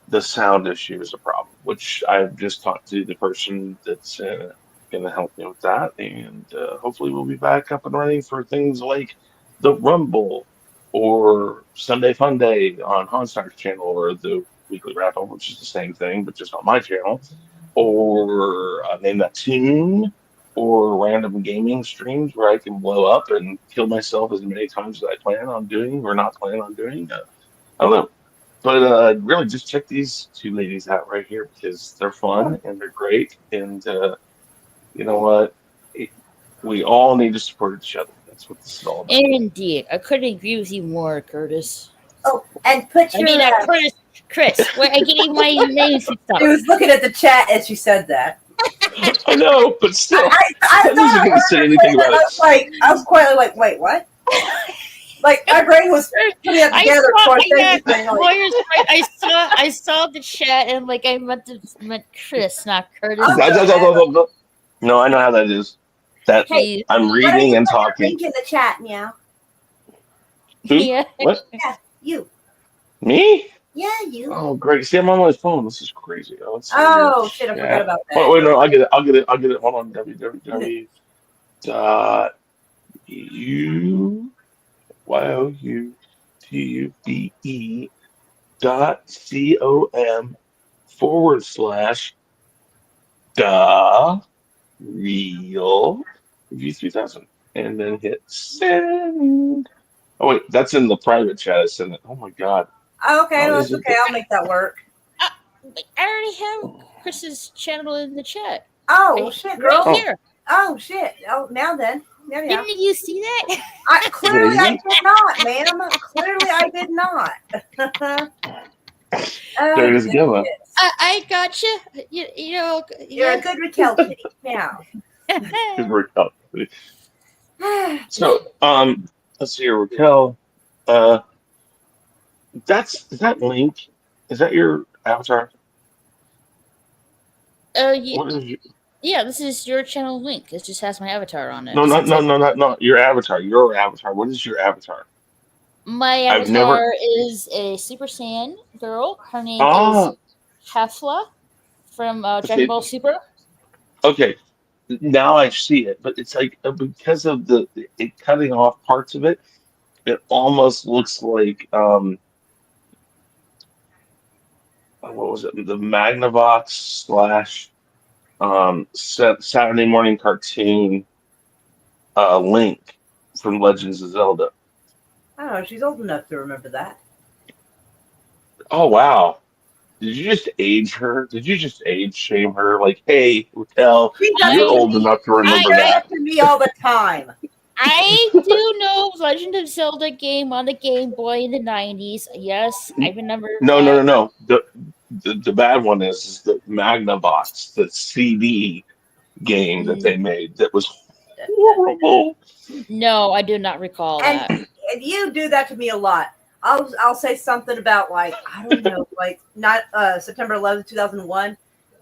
the sound issue is a problem, which I've just talked to the person that's going to help me with that. And hopefully, we'll be back up and running for things like the Rumble or Sunday Fun Day on Honstar's channel or the Weekly Wrap Up, which is the same thing, but just on my channel, or Name That Tune. Or random gaming streams where I can blow up and kill myself as many times as I plan on doing or not plan on doing. I don't know. But really, just check these two ladies out right here because they're fun and they're great. And you know what? It, we all need to support each other. That's what this is all about. Indeed, I couldn't agree with you more, Curtis. Oh, and put I your. mean, Chris. Wait, I getting my name mixed up. She was looking at the chat as she said that. I know, but still, I I wasn't going to say anything about I was it. quietly like, wait, what? Like my brain was putting it I together saw, before I said yeah, anything. Like, Moira's right. I saw the chat and like I meant Chris, not Curtis. oh, No, no, no, no, no, no. No, I know how that is. That hey, Jeez. I'm why don't reading you and put that talking. link in the chat now? Who? Yeah. What? Yeah, you. Me? Yeah, you. Oh, great. See, I'm on my phone. This is crazy. Oh, let's see here. Oh shit, I forgot Chat. about Oh, that. wait, no, I get it. I'll get it. I'll get it. Hold on. www. Dot youtube dot com/. The real review 3000, and then hit send. Oh wait, that's in the private chat. I sent it. Oh my god, Oh, okay, how no, is that's it okay. that? I'll make that work. But I already have Chris's channel in the chat. Oh shit, Right girl. here. Oh shit. Oh, now then. Yeah. Didn't you see that? Clearly I Crazy. did not, ma'am. Clearly I did not. There Oh it is again. goodness. I gotcha. You know. You're a Yeah. good Raquel kitty. Now. Good workout. So, let's see here, Raquel. Uh, is that Link? Is that your avatar? Yeah, What is your, yeah. This is your channel link. It just has my avatar on it. no, So no, it no, says no, not no. Your avatar. Your avatar. What is your avatar? my I've never. avatar is a Super Saiyan girl. Her name is Ah, Hefla from Dragon okay, Ball Super. okay. Now I see it, but it's like because of the it cutting off parts of it, it almost looks like what was it? The Magnavox slash Saturday morning cartoon Link from Legends of Zelda. I don't know. She's old enough to remember that. Oh wow. Did you just age her? Did you just age shame her? Like, hey, Raquel, She does you're it I to old me. enough to She I remember does I that. that to me all the time. I do know Legend of Zelda game on the Game Boy in the 90s. Yes, I remember No, no, that. no, no. The bad one is the Magnavox, the CD game that they made that was horrible. No, I do not recall And that. you do that to me a lot. I'll say something about like I don't know, like not September 11th, 2001,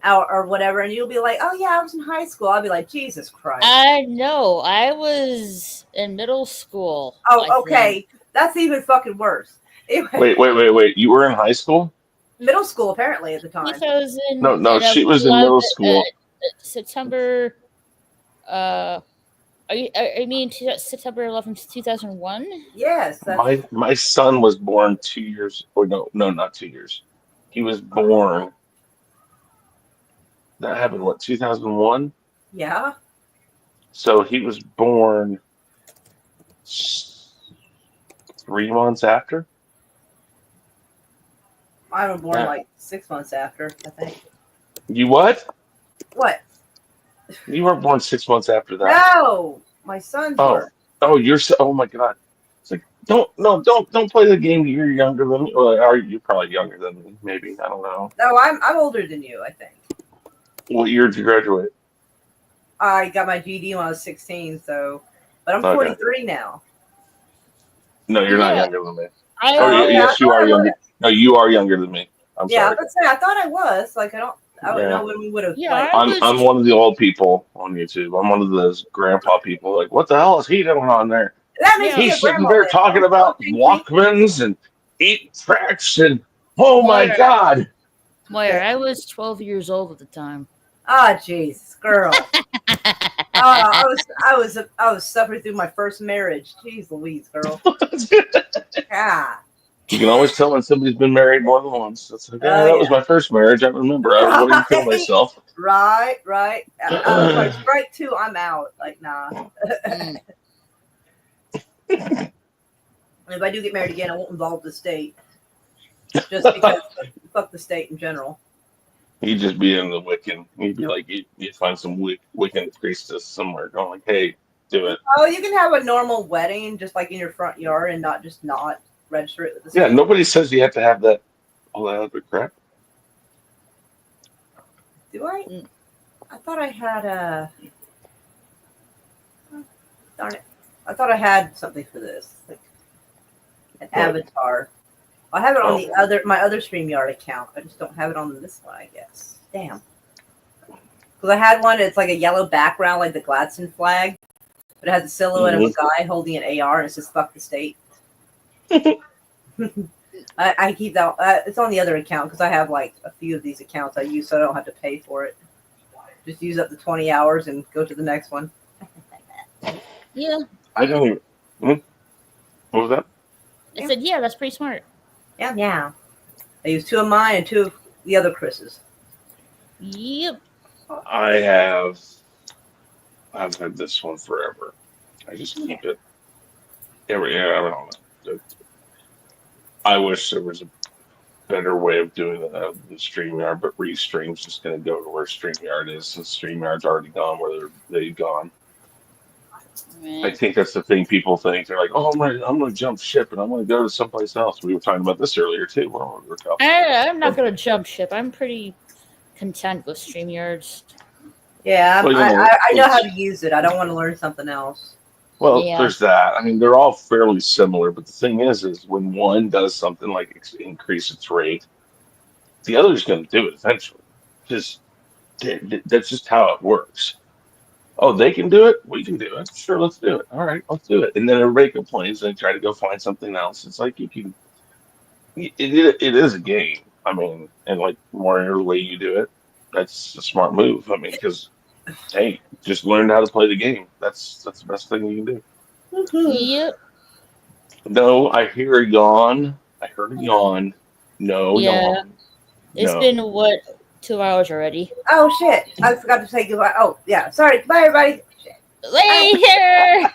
or whatever, and you'll be like, oh yeah, I was in high school. I'll be like, Jesus Christ. I know. I was in middle school. I Oh, think. okay, that's even fucking worse. Anyway, Wait. You were in high school? middle school apparently at the time. No, no, she was in 2011, middle school. September. I mean September 11th, 2001? Yes, that's My son was born 2 years, or no, not 2 years. He was born. That happened what 2001. yeah. So he was born 3 months after. I was born Yeah. like 6 months after, I think. You what? What? You weren't born 6 months after that. No, my sons Oh, were. oh, you're so. Oh my God. It's like don't play the game. You're younger than me. Well, are you probably younger than me? Maybe I don't know. No, I'm older than you, I think. What year did you graduate? I got my GED when I was 16, so but I'm Okay. 43 now. No, you're not Yeah, younger than me. I Oh, Oh yeah, I was. yes, you thought are I was. younger. No, you are younger than me. I'm Yeah, I sorry. was gonna say I thought I was. Like I don't Yeah. know when we would have Yeah, like. I was. I'm one of the old people on YouTube. I'm one of those grandpa people. Like, what the hell is he doing on there? That makes Yeah, me He's a sitting grandma there then. talking Don't about change me. Walkmans and 8 tracks and oh my Moira. God. Moira, I was 12 years old at the time. Ah, jeez, girl. I was suffering through my first marriage. Jeez, Louise, girl. Ah, You can always tell when somebody's been married more than once. That's like, yeah, oh that was yeah. my first marriage. I remember. I was wanting to kill Right, myself. right. I was like, strike two, I'm out. Like, nah. Mm. If I do get married again, I won't involve the state. Just because fuck the state in general. You'd just be in the Wiccan. You'd be like, you'd find some Wiccan priestess somewhere going like, hey, do it. Oh, you can have a normal wedding just like in your front yard and not register it with the Yeah, state. nobody says you have to have that all that other crap. Do I? Mm. I thought I had a. Darn it! I thought I had something for this. Like, an avatar. I have it on the Oh. my other StreamYard account. I just don't have it on this one, I guess. Damn. Because I had one, it's like a yellow background, like the Gladstone flag, but it has a silhouette of a guy holding an AR, and it says "fuck the state." I keep that. It's on the other account because I have like a few of these accounts I use, so I don't have to pay for it. Just use up the 20 hours and go to the next one. Yeah. I don't even. What was that? I said, yeah, that's pretty smart. Yeah. I use 2 of mine and 2 of the other Chris's. Yep. I've had this one forever. I just keep it. I don't know. I wish there was a better way of doing the StreamYard, but Restream's just going to go to where StreamYard is, since StreamYard's already gone where they've gone. Right. I think that's the thing people think. They're like, "Oh, I'm gonna jump ship and I'm gonna go to someplace else." We were talking about this earlier too. I'm not going to jump ship. I'm pretty content with StreamYards. Yeah, Well, I know how to use it. I don't want to learn something else. Well, Yeah. there's that. I mean, they're all fairly similar, but the thing is when one does something like increase its rate, the other's going to do it eventually. Just that's just how it works. Oh, they can do it. We can do it. Sure, let's do it. All right, let's do it. And then everybody complains and they try to go find something else. It's like you can. It is a game. I mean, and like more way you do it, that's a smart move. I mean, because hey, just learn how to play the game. That's the best thing you can do. Yep. No, I hear a yawn. I heard a yawn. No Yeah. yawn. It's No. been, 2 hours already? Oh, shit. I forgot to say goodbye. Oh, yeah. Sorry. Bye, everybody. Later!